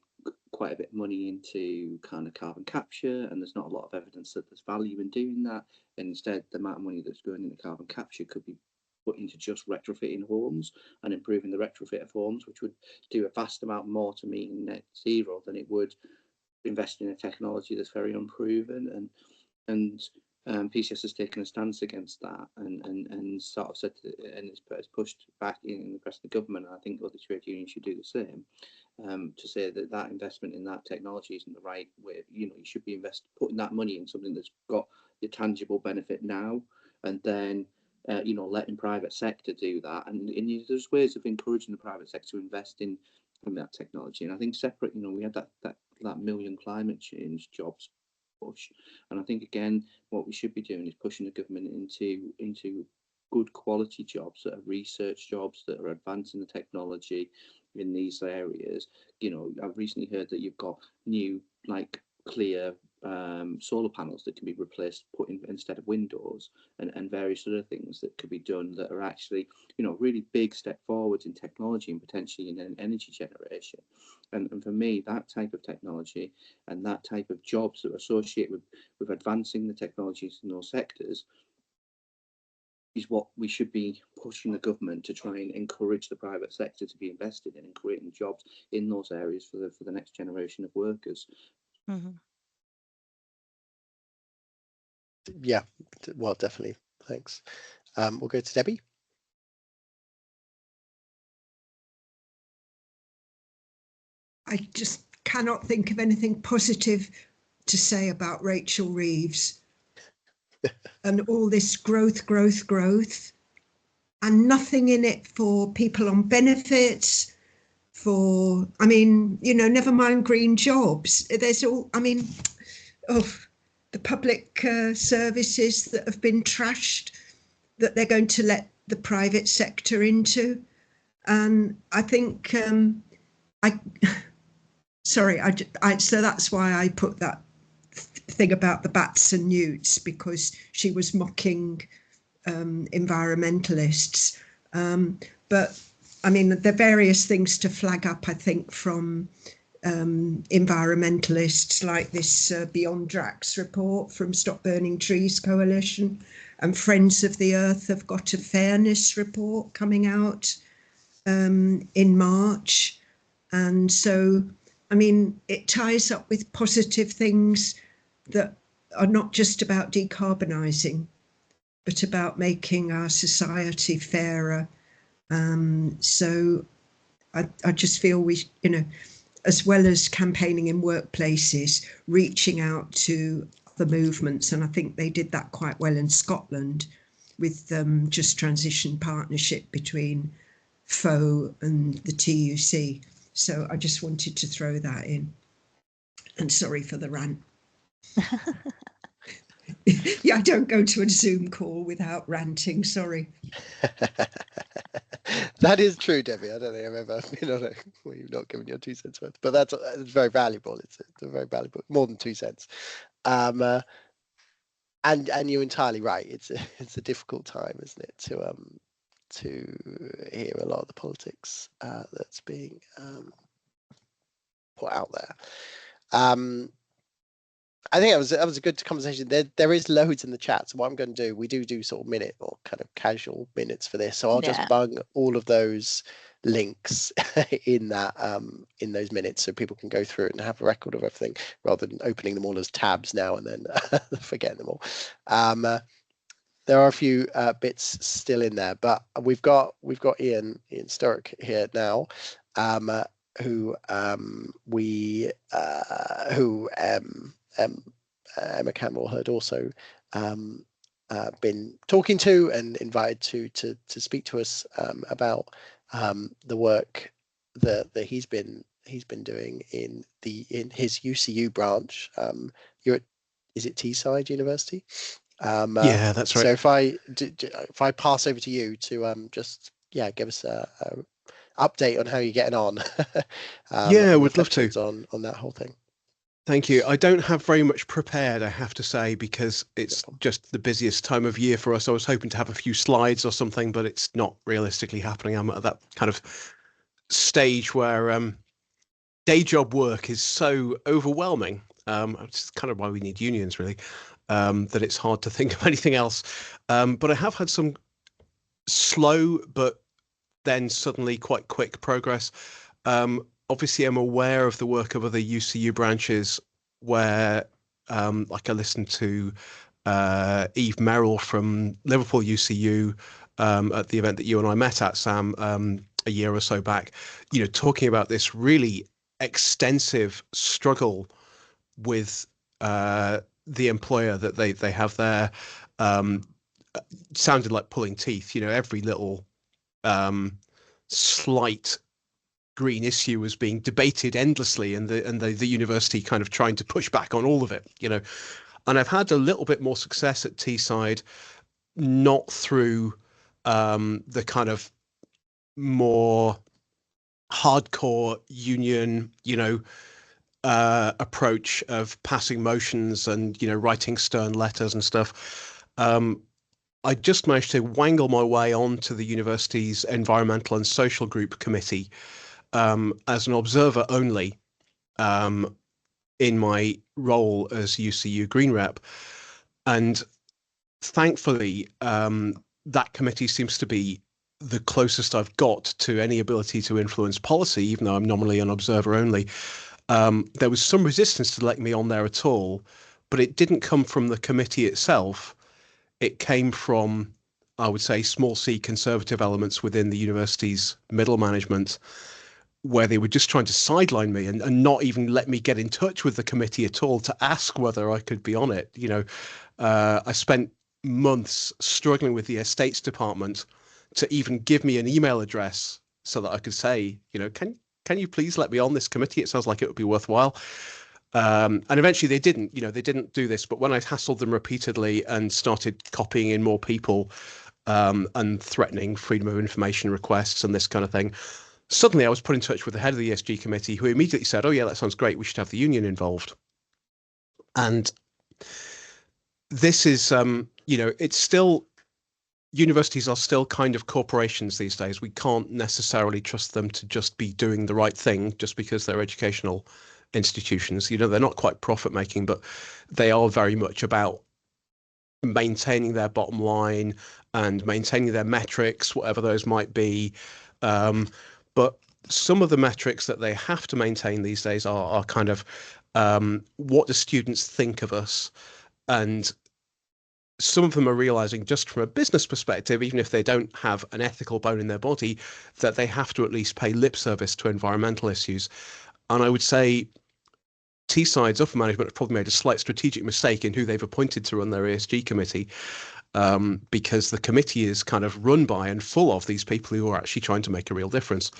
quite a bit of money into kind of carbon capture, and there's not a lot of evidence that there's value in doing that. And instead, the amount of money that's going into carbon capture could be put into just retrofitting homes and improving the retrofit of homes, which would do a vast amount more to meeting net zero than it would investing in a technology that's very unproven. And PCS has taken a stance against that, and sort of said and it's pushed back in the press of the government. And I think other trade unions should do the same, to say that that investment in that technology isn't the right way. You know, you should be putting that money in something that's got the tangible benefit now, and then you know, letting private sector do that. And there's ways of encouraging the private sector to invest in that technology. And I think separate, you know, we had that million climate change jobs push, and I think again what we should be doing is pushing the government into good quality jobs that are research jobs that are advancing the technology in these areas. You know, I've recently heard that you've got new like clear solar panels that can be replaced, put in instead of windows, and various other things that could be done that are actually, you know, really big step forwards in technology and potentially in energy generation. And for me, that type of technology and that type of jobs that are associated with advancing the technologies in those sectors is what we should be pushing the government to try and encourage the private sector to be invested in and creating jobs in those areas for the next generation of workers. Mm-hmm. Yeah, well, definitely. Thanks. We'll go to Debbie. I just cannot think of anything positive to say about Rachel Reeves and all this growth, and nothing in it for people on benefits, I mean, you know, never mind green jobs. There's all, I mean, the public services that have been trashed, that they're going to let the private sector into. And I think, so that's why I put that thing about the bats and newts, because she was mocking environmentalists. But I mean, there are various things to flag up, I think, from environmentalists, like this Beyond Drax report from Stop Burning Trees Coalition, and Friends of the Earth have got a fairness report coming out in March. And so, I mean, it ties up with positive things that are not just about decarbonising, but about making our society fairer. So I just feel we, you know, as well as campaigning in workplaces, reaching out to the movements, and I think they did that quite well in Scotland with Just Transition partnership between FO and the TUC. So I just wanted to throw that in. And sorry for the rant. Yeah, I don't go to a Zoom call without ranting, sorry. That is true, Debbie. I don't think I've ever been on where you've not given your 2 cents worth, but that's very valuable. It's a very valuable, more than 2 cents. And you're entirely right. It's a difficult time, isn't it, to hear a lot of the politics that's being put out there. I think that was a good conversation. There is loads in the chat. So what I'm going to do, we do sort of minute or kind of casual minutes for this. So I'll just bung all of those links in those minutes, so people can go through it and have a record of everything, rather than opening them all as tabs now and then forgetting them all. There are a few bits still in there, but we've got Ian Sturrock here now, who Emma Campbell had also been talking to and invited to speak to us about the work that he's been doing in his UCU branch. Is it Teesside University? Yeah, that's right. So if I pass over to you to just give us a update on how you're getting on. Yeah, would love to on that whole thing. Thank you. I don't have very much prepared, I have to say, because it's just the busiest time of year for us. I was hoping to have a few slides or something, but it's not realistically happening. I'm at that kind of stage where day job work is so overwhelming. It's kind of why we need unions, really, that it's hard to think of anything else. But I have had some slow, but then suddenly quite quick progress. Obviously, I'm aware of the work of other UCU branches where, like I listened to Eve Merrill from Liverpool UCU at the event that you and I met at, Sam, a year or so back, talking about this really extensive struggle with the employer that they have there. Sounded like pulling teeth, every little slight green issue was being debated endlessly, and the university kind of trying to push back on all of it, and I've had a little bit more success at Teesside, not through the kind of more hardcore union, approach of passing motions and, writing stern letters and stuff. I just managed to wangle my way onto the university's environmental and social group committee, as an observer only, in my role as UCU Green Rep. And thankfully, that committee seems to be the closest I've got to any ability to influence policy, even though I'm nominally an observer only. There was some resistance to letting me on there at all, but it didn't come from the committee itself. It came from, I would say, small c conservative elements within the university's middle management, where they were just trying to sideline me and not even let me get in touch with the committee at all to ask whether I could be on it. I spent months struggling with the estates department to even give me an email address so that I could say, can you please let me on this committee? It sounds like it would be worthwhile. And eventually they didn't, they didn't do this. But when I hassled them repeatedly and started copying in more people, and threatening freedom of information requests and this kind of thing, suddenly I was put in touch with the head of the ESG committee, who immediately said, oh yeah, that sounds great. We should have the union involved. And this is, it's still, universities are still kind of corporations these days. We can't necessarily trust them to just be doing the right thing just because they're educational institutions. They're not quite profit making, but they are very much about maintaining their bottom line and maintaining their metrics, whatever those might be. But some of the metrics that they have to maintain these days are kind of, what do students think of us? And some of them are realizing, just from a business perspective, even if they don't have an ethical bone in their body, that they have to at least pay lip service to environmental issues. And I would say Teesside's upper management have probably made a slight strategic mistake in who they've appointed to run their ESG committee, because the committee is kind of run by and full of these people who are actually trying to make a real difference.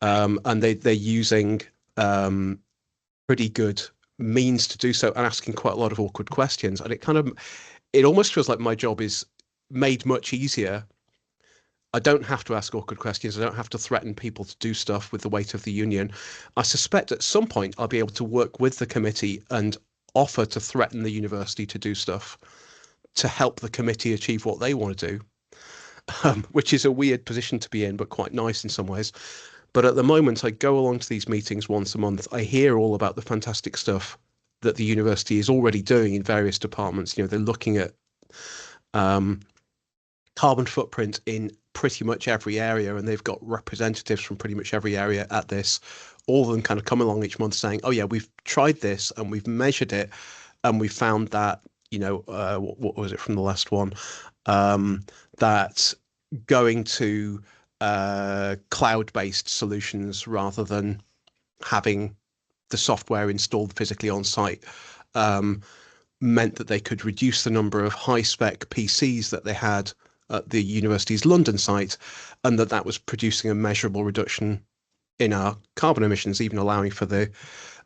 And they're using pretty good means to do so, and asking quite a lot of awkward questions. And it almost feels like my job is made much easier. I don't have to ask awkward questions. I don't have to threaten people to do stuff with the weight of the union. I suspect at some point I'll be able to work with the committee and offer to threaten the university to do stuff to help the committee achieve what they want to do, which is a weird position to be in, but quite nice in some ways. But at the moment, I go along to these meetings once a month. I hear all about the fantastic stuff that the university is already doing in various departments. They're looking at carbon footprint in pretty much every area, and they've got representatives from pretty much every area at this. All of them kind of come along each month saying, oh yeah, we've tried this and we've measured it, and we found that, what was it from the last one? That going to cloud-based solutions rather than having the software installed physically on site meant that they could reduce the number of high-spec PCs that they had at the university's London site, and that was producing a measurable reduction in our carbon emissions, even allowing for the,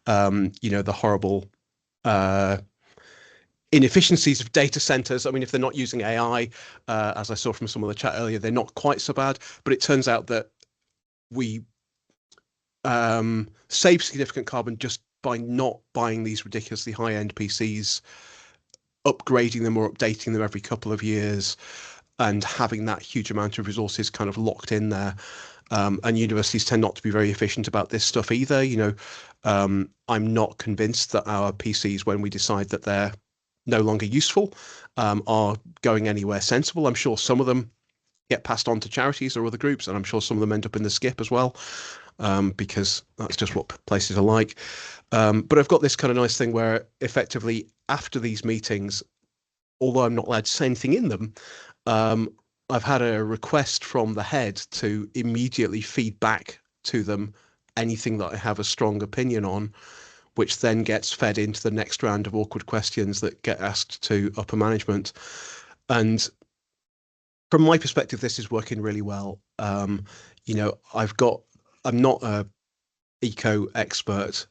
the horrible inefficiencies of data centers. I mean, if they're not using AI, as I saw from some of the chat earlier, they're not quite so bad. But it turns out that we save significant carbon just by not buying these ridiculously high-end PCs, upgrading them or updating them every couple of years, and having that huge amount of resources kind of locked in there. And universities tend not to be very efficient about this stuff either. I'm not convinced that our PCs, when we decide that they're no longer useful, are going anywhere sensible. I'm sure some of them get passed on to charities or other groups, and I'm sure some of them end up in the skip as well, because that's just what places are like. But I've got this kind of nice thing where effectively after these meetings, although I'm not allowed to say anything in them, I've had a request from the head to immediately feed back to them anything that I have a strong opinion on, which then gets fed into the next round of awkward questions that get asked to upper management. And from my perspective, this is working really well. I'm not a eco expert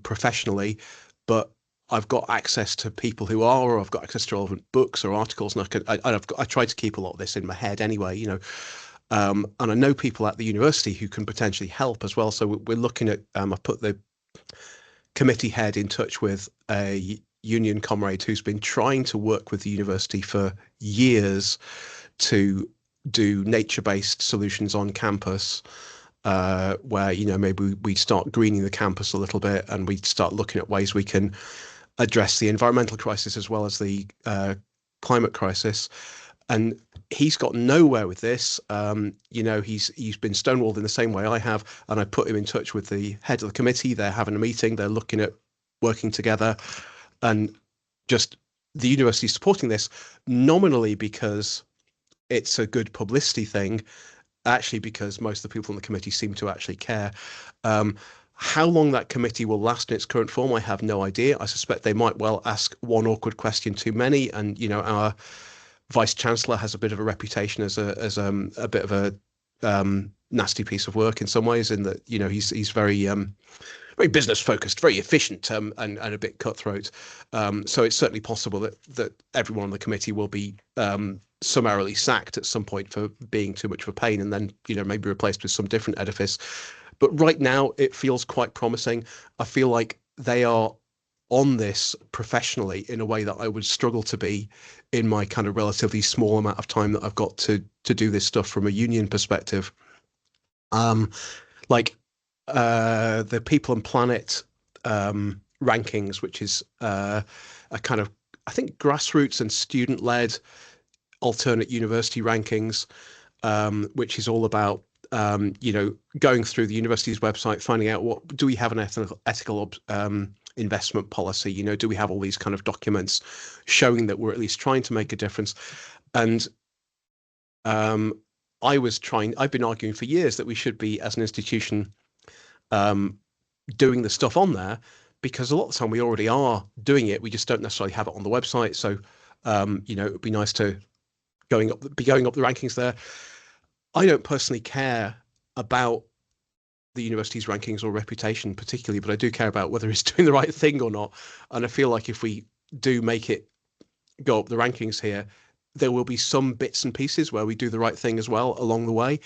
professionally, but I've got access to people who are, or I've got access to relevant books or articles, and I try to keep a lot of this in my head anyway, and I know people at the university who can potentially help as well. So we're looking at, I've put the committee head in touch with a union comrade who's been trying to work with the university for years to do nature-based solutions on campus, where maybe we start greening the campus a little bit, and we start looking at ways we can address the environmental crisis as well as the climate crisis. And he's got nowhere with this. He's been stonewalled in the same way I have, and I put him in touch with the head of the committee. They're having a meeting. They're looking at working together, and just the university supporting this nominally because it's a good publicity thing, actually because most of the people on the committee seem to actually care. How long that committee will last in its current form, I have no idea. I suspect they might well ask one awkward question too many, and our vice chancellor has a bit of a reputation as a bit of a nasty piece of work in some ways, in that he's very very business focused, very efficient, and a bit cutthroat. So it's certainly possible that everyone on the committee will be summarily sacked at some point for being too much of a pain, and then maybe replaced with some different edifice. But right now it feels quite promising. I feel like they are on this professionally in a way that I would struggle to be in my kind of relatively small amount of time that I've got to do this stuff from a union perspective. The People and Planet rankings, which is a kind of, I think, grassroots and student-led alternate university rankings, which is all about going through the university's website, finding out what do we have an ethical investment policy. Do we have all these kind of documents showing that we're at least trying to make a difference? And I've been arguing for years that we should be, as an institution, doing the stuff on there, because a lot of the time we already are doing it. We just don't necessarily have it on the website. So it would be nice to going up the rankings there. I don't personally care about the university's rankings or reputation particularly, but I do care about whether it's doing the right thing or not. And I feel like if we do make it go up the rankings here, there will be some bits and pieces where we do the right thing as well along the way.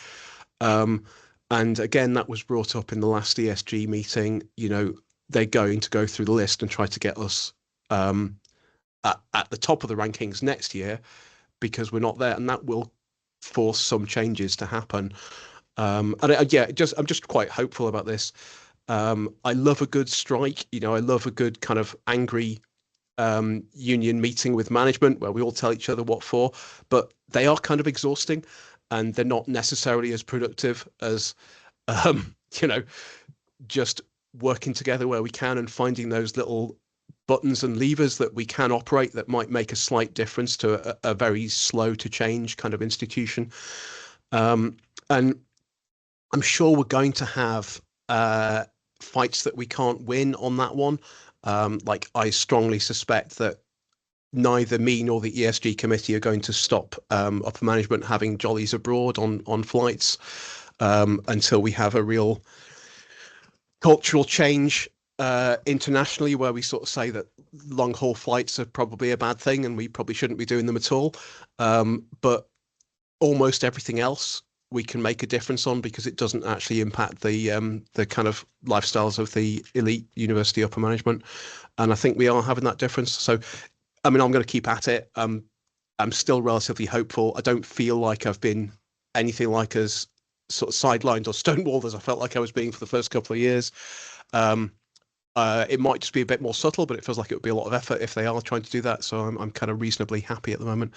And again, that was brought up in the last ESG meeting. They're going to go through the list and try to get us at the top of the rankings next year, because we're not there, and that will force some changes to happen. I'm just quite hopeful about this. I love a good strike. I love a good kind of angry union meeting with management where we all tell each other what for, but they are kind of exhausting, and they're not necessarily as productive as just working together where we can and finding those little buttons and levers that we can operate that might make a slight difference to a very slow to change kind of institution. And I'm sure we're going to have fights that we can't win on that one. I strongly suspect that neither me nor the ESG committee are going to stop upper management having jollies abroad on flights until we have a real cultural change internationally, where we sort of say that long haul flights are probably a bad thing and we probably shouldn't be doing them at all. But almost everything else we can make a difference on, because it doesn't actually impact the kind of lifestyles of the elite university upper management. And I think we are having that difference. So, I mean, I'm going to keep at it. I'm still relatively hopeful. I don't feel like I've been anything like as sort of sidelined or stonewalled as I felt like I was being for the first couple of years. It might just be a bit more subtle, but it feels like it would be a lot of effort if they are trying to do that. So I'm kind of reasonably happy at the moment.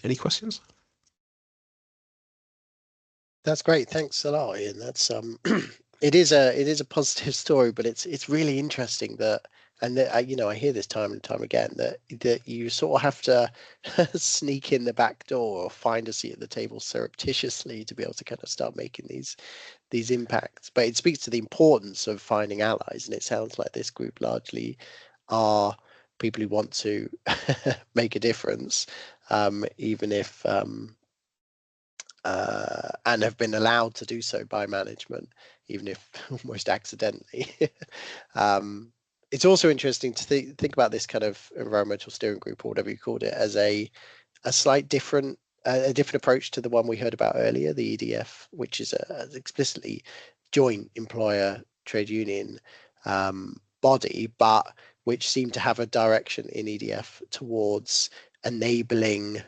Any questions? That's great. Thanks a lot, Ian. That's it is a positive story, but it's really interesting that, and that, I hear this time and time again, that you sort of have to sneak in the back door or find a seat at the table surreptitiously to be able to kind of start making these impacts. But it speaks to the importance of finding allies, and it sounds like this group largely are people who want to make a difference, even if and have been allowed to do so by management, even if almost accidentally. It's also interesting to think about this kind of environmental steering group, or whatever you called it, as a slight different approach to the one we heard about earlier, the EDF, which is an explicitly joint employer trade union body, but which seemed to have a direction in EDF towards enabling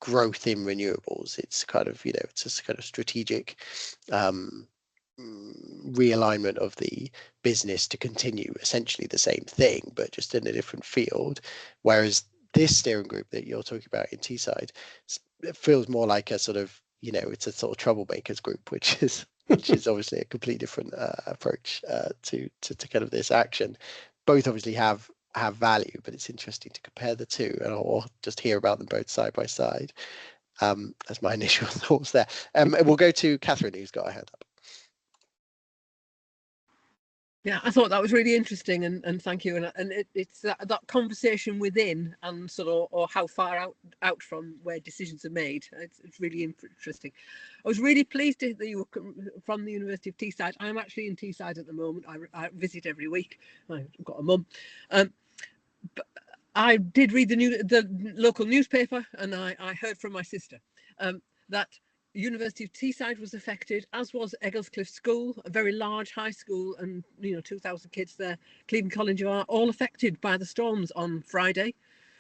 growth in renewables. It's kind of, it's just kind of strategic realignment of the business to continue essentially the same thing, but just in a different field. Whereas this steering group that you're talking about in Teesside, it feels more like a sort of, it's a sort of troublemakers group, which is obviously a completely different approach to kind of this action. Both obviously have value, but it's interesting to compare the two, or just hear about them both side by side. That's my initial thoughts there. We'll go to Catherine, who's got her hand up. Yeah, I thought that was really interesting, and thank you. And it's that conversation within, and sort of, or how far out from where decisions are made. It's really interesting. I was really pleased that you were from the University of Teesside. I'm actually in Teesside at the moment. I visit every week. I've got a mum. But I did read the local newspaper, and I heard from my sister that University of Teesside was affected, as was Egglescliffe School, a very large high school, and 2,000 kids there. Cleveland College of Art, all affected by the storms on Friday.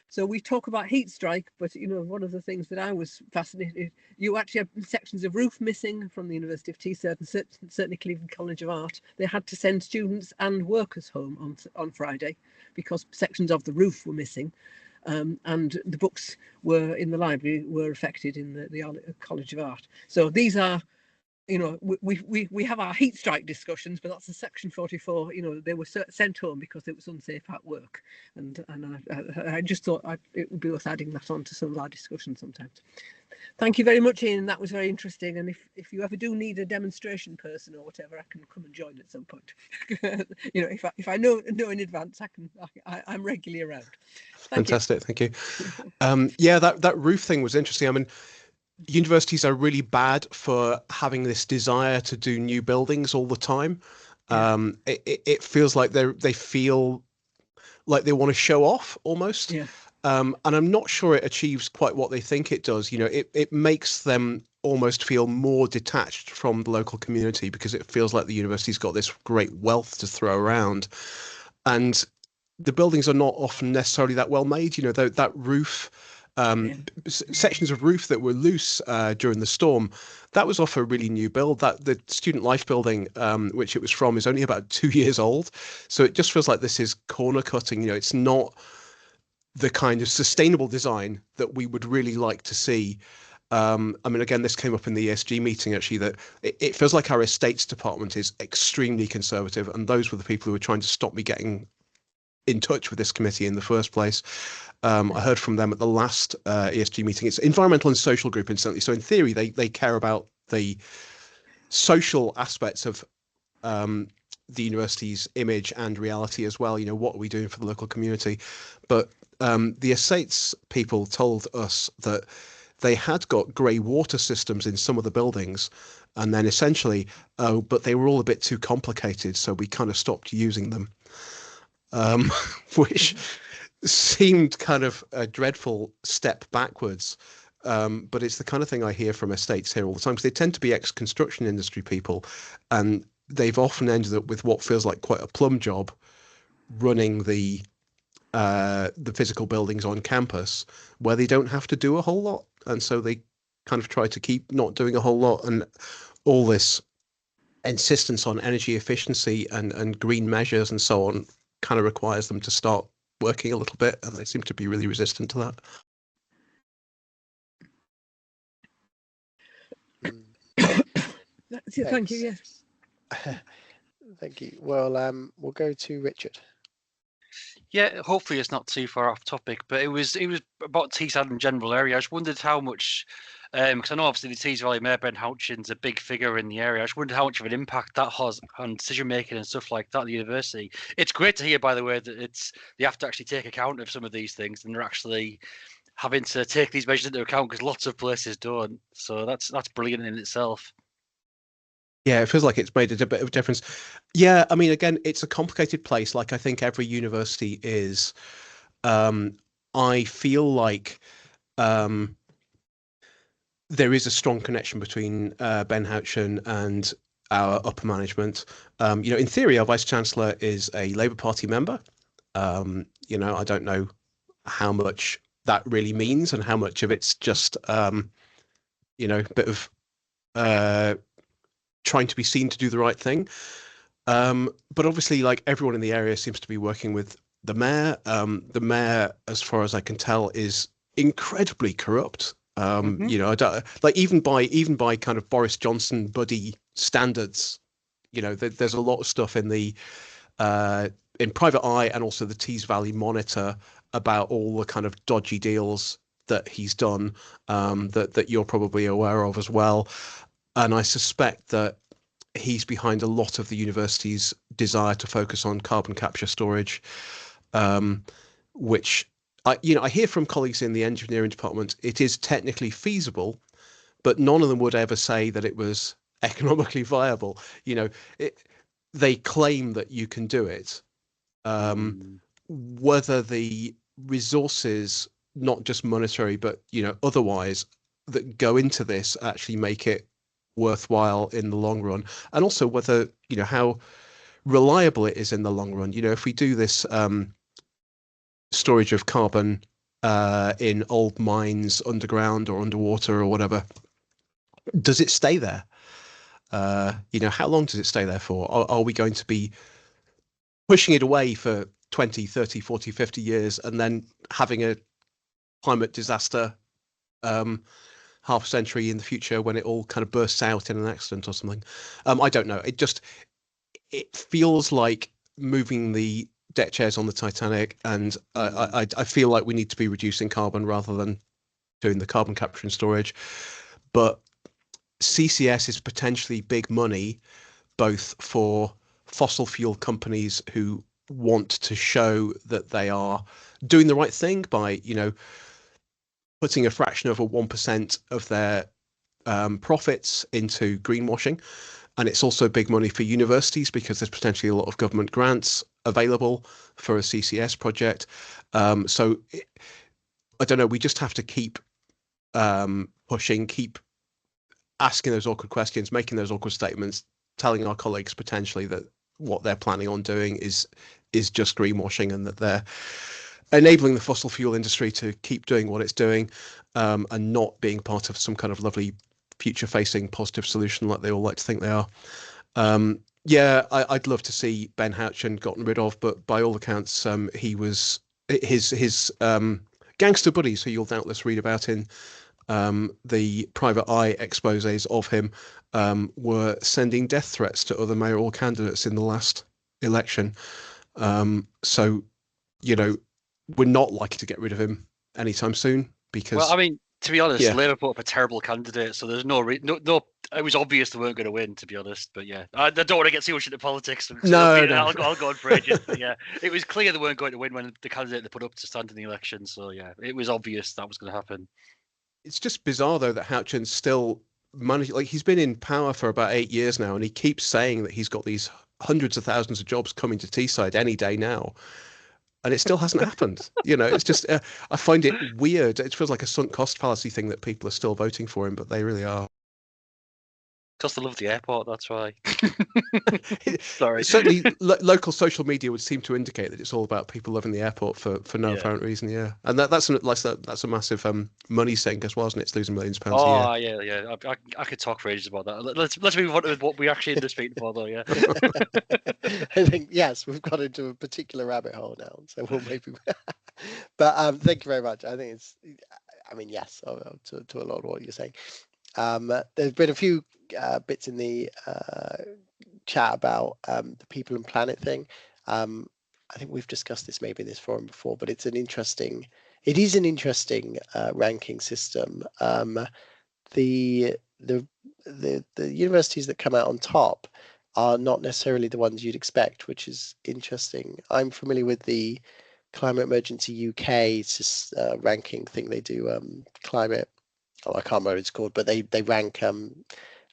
So we talk about heat strike, but one of the things that I was fascinated, you actually have sections of roof missing from the University of Teesside, and certainly Cleveland College of Art. They had to send students and workers home on Friday because sections of the roof were missing. And the books were in the library were affected in the College of Art. So these are, we have our heat strike discussions, but that's a Section 44. They were sent home because it was unsafe at work, and I just thought it would be worth adding that on to some of our discussions sometimes. Thank you very much, Ian. That was very interesting. And if you ever do need a demonstration person or whatever, I can come and join at some point. If I know in advance, I'm regularly around. Fantastic, thank you. Yeah, that roof thing was interesting. I mean, universities are really bad for having this desire to do new buildings all the time. It feels like they feel like they want to show off almost. Yeah. And I'm not sure it achieves quite what they think it does. It makes them almost feel more detached from the local community, because it feels like the university's got this great wealth to throw around. And the buildings are not often necessarily that well made. That roof, sections of roof that were loose during the storm, that was off a really new build. That the Student Life building, which it was from, is only about 2 years old. So it just feels like this is corner cutting. It's not the kind of sustainable design that we would really like to see. I mean, again, this came up in the ESG meeting, actually, that it feels like our estates department is extremely conservative, and those were the people who were trying to stop me getting in touch with this committee in the first place. I heard from them at the last ESG meeting. It's environmental and social group, incidentally. So in theory, they care about the social aspects of the university's image and reality as well. What are we doing for the local community? But the estates people told us that they had got grey water systems in some of the buildings, and then essentially, but they were all a bit too complicated, so we kind of stopped using them, which seemed kind of a dreadful step backwards. but it's the kind of thing I hear from estates here all the time, because they tend to be ex-construction industry people, and they've often ended up with what feels like quite a plum job running the physical buildings on campus, where they don't have to do a whole lot, and so they kind of try to keep not doing a whole lot. And all this insistence on energy efficiency and green measures and so on kind of requires them to start working a little bit, and they seem to be really resistant to that. Thank you. Yes. Thank you. Well, we'll go to Richard. Yeah, hopefully it's not too far off topic, but it was about Teesside in general area. I just wondered how much, because I know obviously the Tees Valley Mayor Ben Houchin's a big figure in the area. I just wondered how much of an impact that has on decision making and stuff like that at the university. It's great to hear, by the way, that they have to actually take account of some of these things, and they're actually having to take these measures into account, because lots of places don't. So that's brilliant in itself. Yeah, it feels like it's made a bit of a difference. Yeah, I mean, again, it's a complicated place, like I think every university is. I feel like there is a strong connection between Ben Houchin and our upper management. In theory, our vice chancellor is a Labour Party member. I don't know how much that really means and how much of it's just, a bit of trying to be seen to do the right thing. But obviously, like, everyone in the area seems to be working with the mayor. The mayor, as far as I can tell, is incredibly corrupt. I don't, like, even by kind of Boris Johnson buddy standards, there's a lot of stuff in the in Private Eye and also the Tees Valley Monitor about all the kind of dodgy deals that he's done, that you're probably aware of as well. And I suspect that he's behind a lot of the university's desire to focus on carbon capture storage, which I hear from colleagues in the engineering department. It is technically feasible, but none of them would ever say that it was economically viable. They claim that you can do it. Whether the resources, not just monetary, but otherwise, that go into this actually make it worthwhile in the long run, and also whether how reliable it is in the long run. If we do this storage of carbon in old mines underground or underwater or whatever, does it stay there? How long does it stay there for? Are we going to be pushing it away for 20, 30, 40, 50 years and then having a climate disaster half a century in the future when it all kind of bursts out in an accident or something? I don't know. It feels like moving the deck chairs on the Titanic, and I feel like we need to be reducing carbon rather than doing the carbon capture and storage. But CCS is potentially big money, both for fossil fuel companies who want to show that they are doing the right thing by, putting a fraction of 1% of their profits into greenwashing. And it's also big money for universities, because there's potentially a lot of government grants available for a CCS project. I don't know, we just have to keep pushing, keep asking those awkward questions, making those awkward statements, telling our colleagues potentially that what they're planning on doing is just greenwashing, and that they're enabling the fossil fuel industry to keep doing what it's doing, and not being part of some kind of lovely future-facing positive solution like they all like to think they are. I'd love to see Ben Houchin gotten rid of, but by all accounts, he was his gangster buddies, who you'll doubtless read about in the Private Eye exposés of him, were sending death threats to other mayoral candidates in the last election. We're not likely to get rid of him anytime soon, because... Well, I mean, to be honest, Labour put up a terrible candidate, so there's no. It was obvious they weren't going to win, to be honest. But yeah, I don't want to get too much into politics. I'll go on for ages. But yeah, it was clear they weren't going to win when the candidate they put up to stand in the election. So yeah, it was obvious that was going to happen. It's just bizarre, though, that Houchin's still managing. Like, he's been in power for about 8 years now, and he keeps saying that he's got these hundreds of thousands of jobs coming to Teesside any day now. and it still hasn't happened. It's just I find it weird. It feels like a sunk cost fallacy thing that people are still voting for him, but they really are. Because they love the airport, that's why. Sorry. Certainly, local social media would seem to indicate that it's all about people loving the airport for no apparent reason. Yeah, and that's a massive money sink as well, isn't it? It's losing millions of pounds a year. Yeah. I could talk for ages about that. Let's move on to what we actually end up speaking for, though. Yeah. I think yes, we've got into a particular rabbit hole now, so we'll maybe. But thank you very much. I think it's. I mean, yes, to a lot of what you're saying. There's been a few bits in the chat about the people and planet thing. I think we've discussed this maybe in this forum before, but it is an interesting ranking system. The universities that come out on top are not necessarily the ones you'd expect, which is interesting. I'm familiar with the Climate Emergency UK ranking thing they do, climate. I can't remember what it's called, but they rank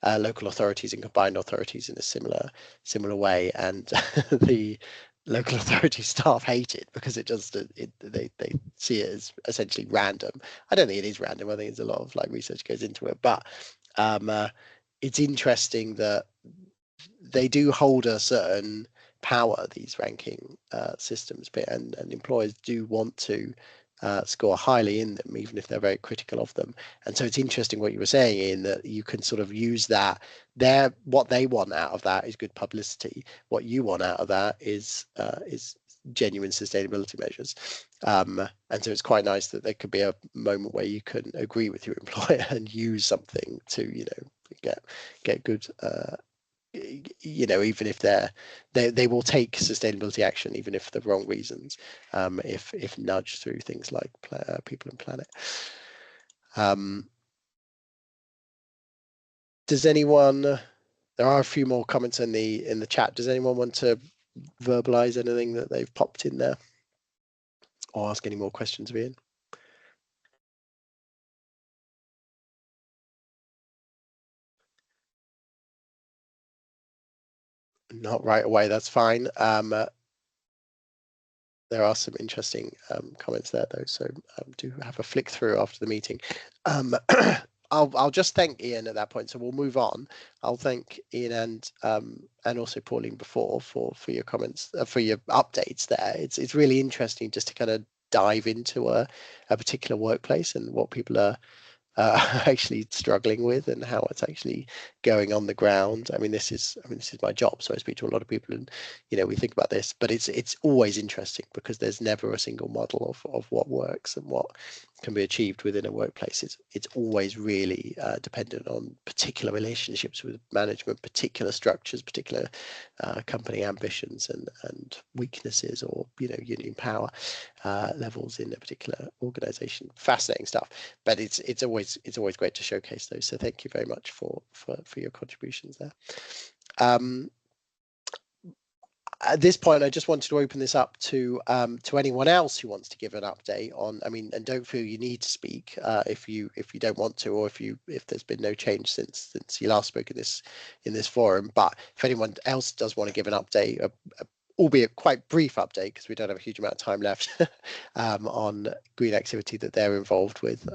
local authorities and combined authorities in a similar way, and the local authority staff hate it because they see it as essentially random. I don't think it is random. I think there's a lot of research goes into it, but it's interesting that they do hold a certain power, these ranking systems, and employers do want to score highly in them, even if they're very critical of them. And so it's interesting what you were saying, Ian, that you can sort of use that. What they want out of that is good publicity. What you want out of that is genuine sustainability measures. And so it's quite nice that there could be a moment where you can agree with your employer and use something to, get good. Even if they will take sustainability action, even if for the wrong reasons, if nudged through things like people and planet. Does anyone? There are a few more comments in the chat. Does anyone want to verbalize anything that they've popped in there, or ask any more questions of Ian? Not right away, that's fine. There are some interesting comments there, though, so do have a flick through after the meeting. I'll just thank Ian at that point, so we'll move on. I'll thank Ian and also Pauline before for your comments, for your updates there. It's really interesting just to kind of dive into a particular workplace and what people are actually struggling with and how it's actually going on the ground. I mean, this is my job, so I speak to a lot of people, and we think about this, but it's always interesting because there's never a single model of what works and what can be achieved within a workplace. It's always really dependent on particular relationships with management, particular structures, particular company ambitions and weaknesses, or union power levels in a particular organization. Fascinating stuff, but it's always great to showcase those. So thank you very much for your contributions there. At this point, I just wanted to open this up to anyone else who wants to give an update on. I mean, and don't feel you need to speak if you don't want to, or if there's been no change since you last spoke in this forum. But if anyone else does want to give an update, albeit quite brief update, because we don't have a huge amount of time left, on green activity that they're involved with,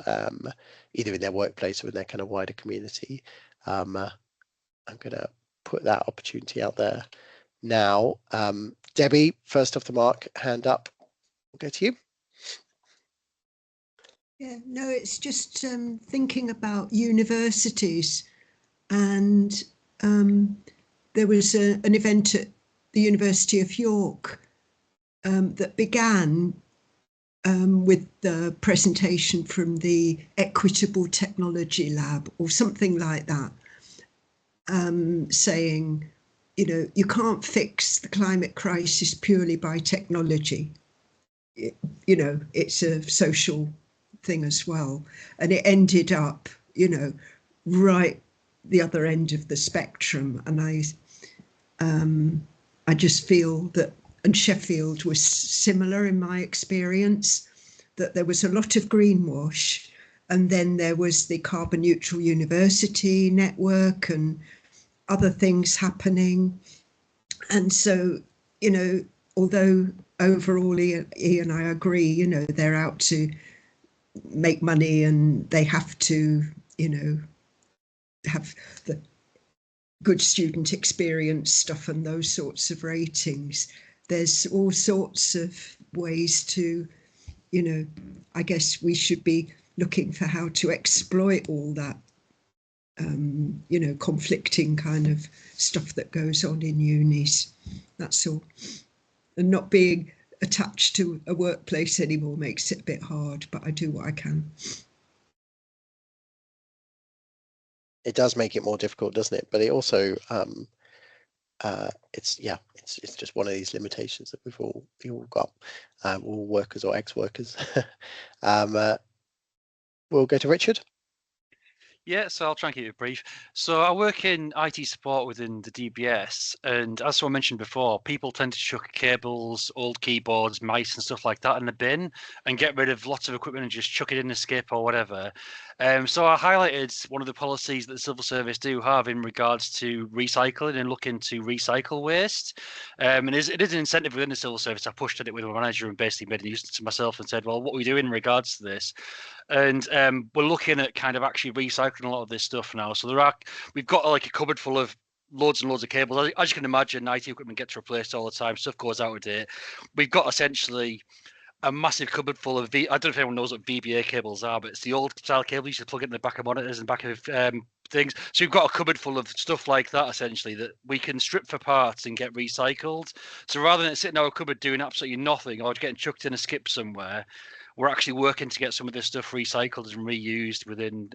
either in their workplace or in their kind of wider community, I'm going to put that opportunity out there now. Debbie, first off the mark, hand up. We'll go to you. Yeah, no, it's just thinking about universities, and there was an event at the University of York that began with the presentation from the Equitable Technology Lab or something like that, saying, you can't fix the climate crisis purely by technology. It's a social thing as well. And it ended up, right the other end of the spectrum. And I just feel that, and Sheffield was similar in my experience, that there was a lot of greenwash, and then there was the carbon neutral university network and other things happening. And so, although overall, Ian, I agree, you know, they're out to make money and they have to, you know, have the good student experience stuff and those sorts of ratings. There's all sorts of ways to, you know, I guess we should be looking for how to exploit all that, you know, conflicting kind of stuff that goes on in unis. That's all. And not being attached to a workplace anymore makes it a bit hard, but I do what I can. It does make it more difficult, doesn't it? But it also, it's just one of these limitations that we've all got, all workers or ex-workers. We'll go to Richard. Yeah, so I'll try and keep it brief. So I work in IT support within the DBS, and as I mentioned before, people tend to chuck cables, old keyboards, mice and stuff like that in the bin and get rid of lots of equipment and just chuck it in the skip or whatever. So I highlighted one of the policies that the civil service do have in regards to recycling and looking to recycle waste. And it is an incentive within the civil service. I pushed at it with my manager and basically made a nuisance to myself and said, well, what are we doing in regards to this? And we're looking at kind of actually recycling a lot of this stuff now. So we've got like a cupboard full of loads and loads of cables. As you can imagine, IT equipment gets replaced all the time. Stuff goes out of date. We've got essentially a massive cupboard full of I don't know if anyone knows what VBA cables are, but it's the old style cable you should plug it in the back of monitors and back of things. So we've got a cupboard full of stuff like that essentially that we can strip for parts and get recycled. So rather than it sitting in our cupboard doing absolutely nothing or getting chucked in a skip somewhere, we're actually working to get some of this stuff recycled and reused within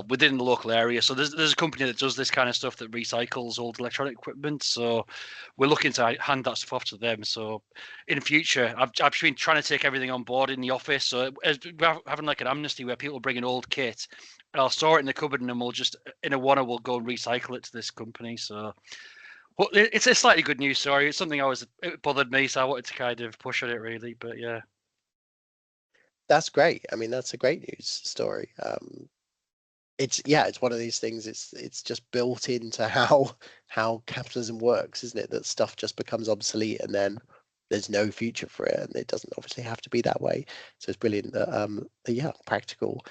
within the local area. So there's a company that does this kind of stuff that recycles old electronic equipment. So we're looking to hand that stuff off to them. So in future, I've been trying to take everything on board in the office. So we're having like an amnesty where people bring an old kit and I'll store it in the cupboard and then we'll just we'll go and recycle it to this company. So well, it's a slightly good news story. It's something it bothered me, so I wanted to kind of push on it really, but yeah. That's great. I mean, that's a great news story. It's one of these things. It's just built into how capitalism works, isn't it? That stuff just becomes obsolete, and then there's no future for it, and it doesn't obviously have to be that way. So it's brilliant that practical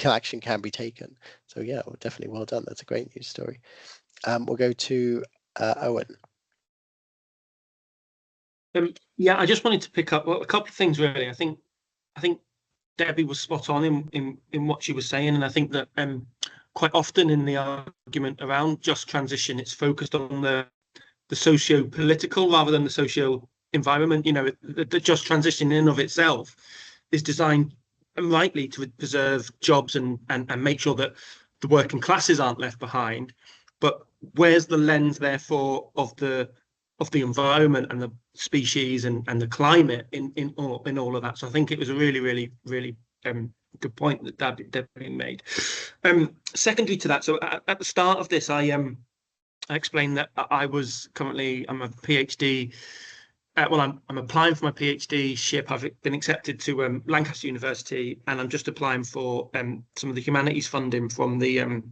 action can be taken. So yeah, definitely well done. That's a great news story. We'll go to Owen. I just wanted to pick up a couple of things really. I think Debbie was spot on in what she was saying, and I think that quite often in the argument around just transition, it's focused on the socio-political rather than the socio-environment. You know, the just transition in and of itself is designed rightly to preserve jobs and make sure that the working classes aren't left behind. But where's the lens, therefore, of the environment and the species and the climate in all of that? So I think it was a really, really, really good point that Debbie made. Secondly to that, so at the start of this, I explained that I'm a PhD. I'm applying for my PhD ship. I've been accepted to Lancaster University, and I'm just applying for some of the humanities funding from the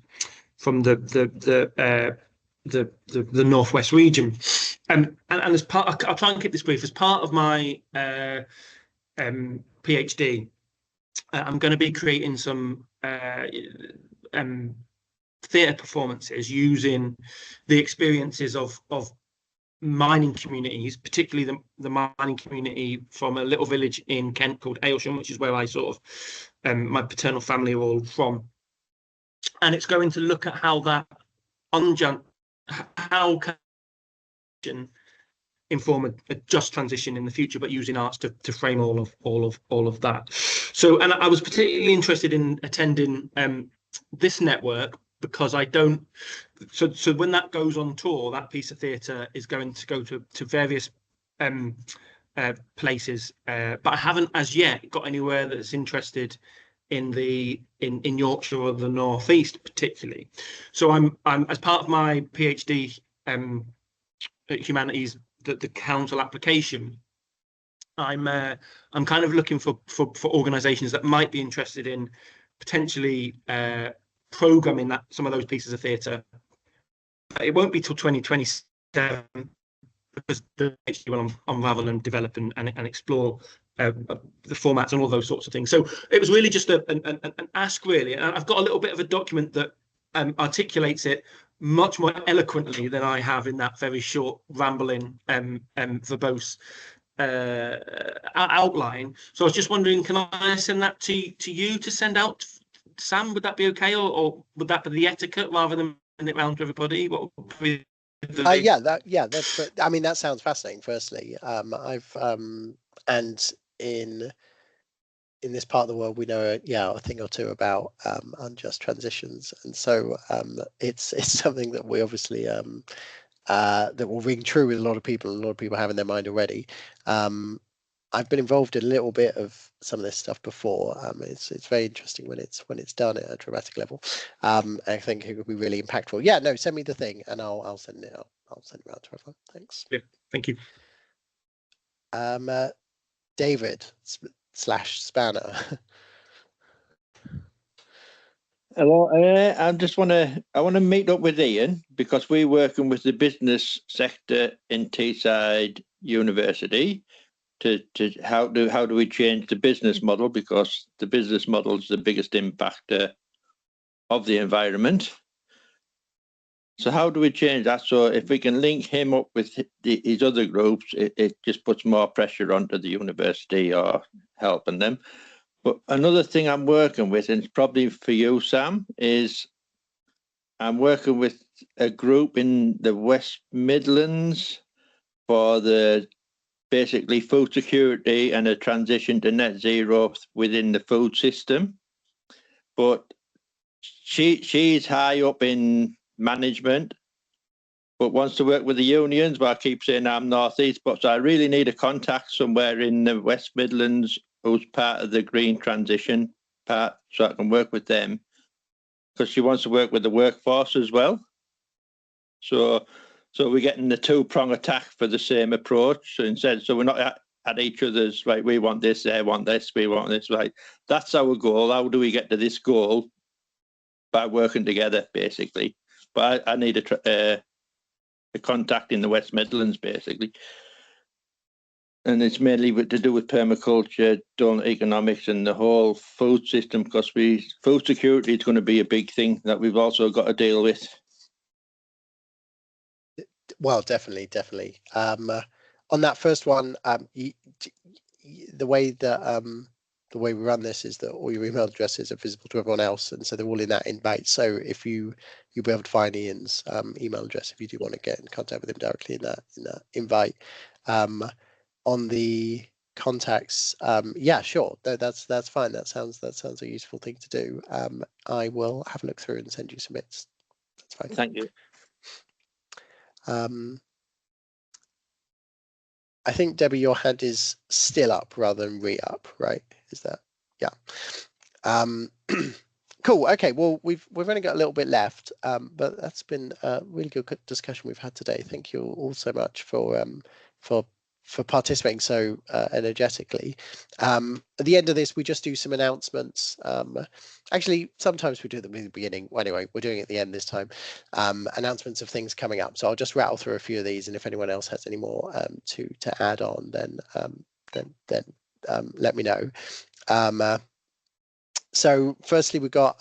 Northwest region. And as part, I'll try and keep this brief. As part of my PhD, I'm going to be creating some theatre performances using the experiences of mining communities, particularly the mining community from a little village in Kent called Aylsham, which is where I sort of my paternal family are all from. And it's going to look at how can inform a just transition in the future, but using arts to frame all of that. So, and I was particularly interested in attending this network because I don't. So when that goes on tour, that piece of theatre is going to go to various places, but I haven't as yet got anywhere that's interested in Yorkshire or the North East particularly. So I'm as part of my PhD humanities, the council application, I'm kind of looking for organisations that might be interested in potentially programming some of those pieces of theatre. It won't be till 2027, because the HT will unravel and develop and explore the formats and all those sorts of things. So it was really just an ask, really. And I've got a little bit of a document that articulates it much more eloquently than I have in that very short, rambling, verbose outline. So I was just wondering, can I send that to you to send out, Sam? Would that be okay, or would that be the etiquette rather than send it round to everybody? What would be that's. I mean, that sounds fascinating. Firstly, I've and in this part of the world, we know a thing or two about unjust transitions, and so it's something that we obviously that will ring true with a lot of people. A lot of people have in their mind already. I've been involved in a little bit of some of this stuff before. It's very interesting when it's done at a dramatic level. I think it would be really impactful. Yeah, no, send me the thing and I'll send it out. I'll send it around to everyone. Thanks. Yeah, thank you. David /Spanner. Hello, I want to meet up with Ian because we're working with the business sector in Teesside University to how do we change the business model, because the business model is the biggest impactor of the environment. So how do we change that? So if we can link him up with his other groups, it just puts more pressure onto the university or helping them. But another thing I'm working with, and it's probably for you, Sam, is I'm working with a group in the West Midlands for the basically food security and a transition to net zero within the food system. But she's high up in management, but wants to work with the unions. But I keep saying I'm northeast, but so I really need a contact somewhere in the West Midlands who's part of the green transition part, so I can work with them, because she wants to work with the workforce as well. So we're getting the two-prong attack for the same approach. So we're not at each other's, right, we want this, they want this, we want this, right. That's our goal. How do we get to this goal? By working together, basically. But I need a contact in the West Midlands, basically. And it's mainly to do with permaculture, donut economics, and the whole food system, because food security is going to be a big thing that we've also got to deal with. Well, definitely. On that first one, the way we run this is that all your email addresses are visible to everyone else, and so they're all in that invite. So if you'll be able to find Ian's email address if you do want to get in contact with him directly in that invite. On the contacts, yeah, sure, that's fine. That sounds a useful thing to do. I will have a look through and send you some bits. That's fine. Thank you. I think, Debbie, your hand is still up rather than re-up, right? Is that, yeah. Cool. Okay. Well, we've only got a little bit left, but that's been a really good discussion we've had today. Thank you all so much for participating so energetically. At the end of this, we just do some announcements. Actually, sometimes we do them in the beginning. Well, anyway, we're doing it at the end this time. Announcements of things coming up. So I'll just rattle through a few of these, and if anyone else has any more to add on, then let me know. So firstly, we've got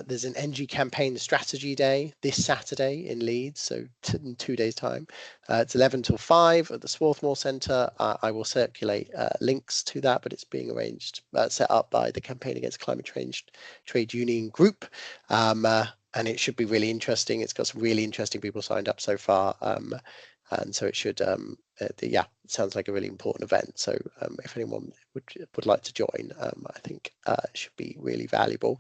there's an NG Campaign Strategy Day this Saturday in Leeds, so in 2 days' time. It's 11 till 5 at the Swarthmore Centre. I will circulate links to that, but it's being arranged, set up by the Campaign Against Climate Change Trade Union Group, and it should be really interesting. It's got some really interesting people signed up so far, and so it should, yeah, it sounds like a really important event. So if anyone would like to join, I think it should be really valuable.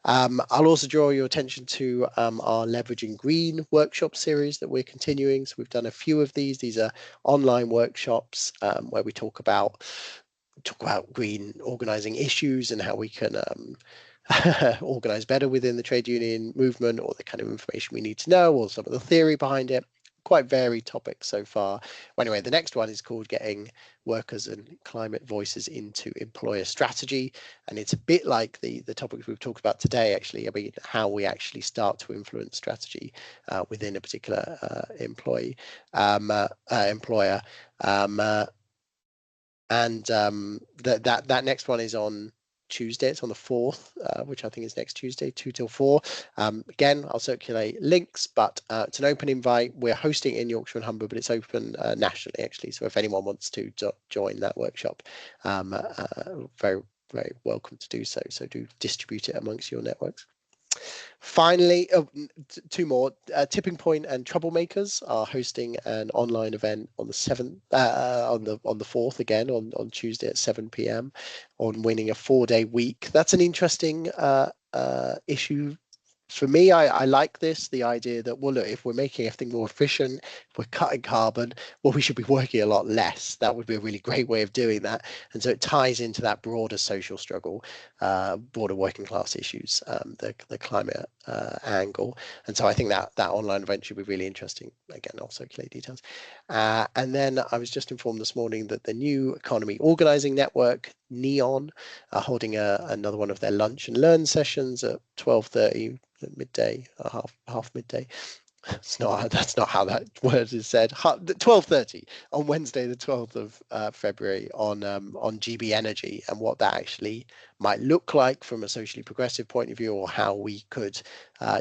I'll also draw your attention to our Leveraging Green workshop series that we're continuing. So we've done a few of these. These are online workshops where we talk about green organising issues and how we can organise better within the trade union movement, or the kind of information we need to know, or some of the theory behind it. quite varied topics so far. Well, anyway, the next one is called Getting Workers and Climate Voices into Employer Strategy, and it's a bit like the topics we've talked about today, actually. I mean, how we actually start to influence strategy within a particular employer. That next one is on Tuesday. It's on the 4th, which I think is next Tuesday, 2 till 4. Again, I'll circulate links, but it's an open invite. We're hosting it in Yorkshire and Humber, but it's open nationally, actually. So if anyone wants to join that workshop, very, very welcome to do so. So do distribute it amongst your networks. Finally, 2 more. Tipping Point and Troublemakers are hosting an online event on the 7th, on the 4th, again on Tuesday at 7 p.m. on winning a 4-day week. That's an interesting issue. For me, I like this, the idea that, well, look, if we're making everything more efficient, if we're cutting carbon, well, we should be working a lot less. That would be a really great way of doing that. And so it ties into that broader social struggle, broader working class issues, the climate angle. And so I think that online event should be really interesting. Again, I'll circulate details. And then I was just informed this morning that the New Economy Organising Network, NEON, are holding another one of their lunch and learn sessions at 12:30 at midday, half midday. That's not how that word is said. 12:30 on Wednesday, the 12th of February, on GB Energy, and what that actually might look like from a socially progressive point of view, or how we could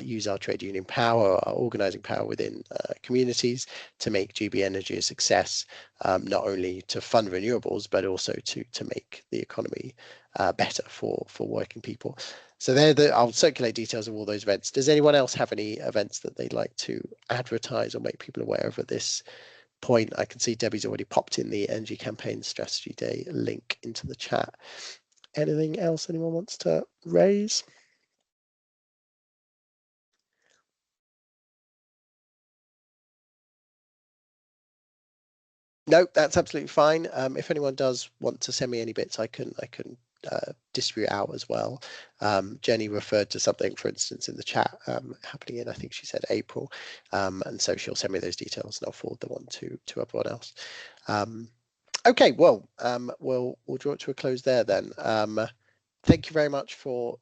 use our trade union power, our organising power within communities to make GB Energy a success, not only to fund renewables, but also to make the economy better for working people. So I'll circulate details of all those events. Does anyone else have any events that they'd like to advertise or make people aware of at this point? I can see Debbie's already popped in the Energy Campaign Strategy Day link into the chat. Anything else anyone wants to raise? No, that's absolutely fine. If anyone does want to send me any bits, I can distribute out as well. Jenny referred to something, for instance, in the chat happening in, I think she said April, and so she'll send me those details and I'll forward them on to everyone else. Okay, well, we'll draw it to a close there then. Thank you very much for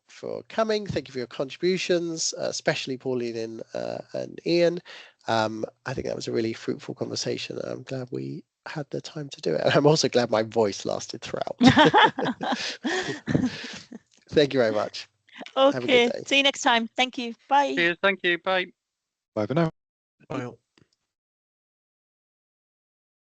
coming. Thank you for your contributions, especially Pauline and Ian. I think that was a really fruitful conversation. I'm glad we had the time to do it. And I'm also glad my voice lasted throughout. Thank you very much. Okay, see you next time. Thank you. Bye. Cheers, thank you. Bye. Bye for now. Bye.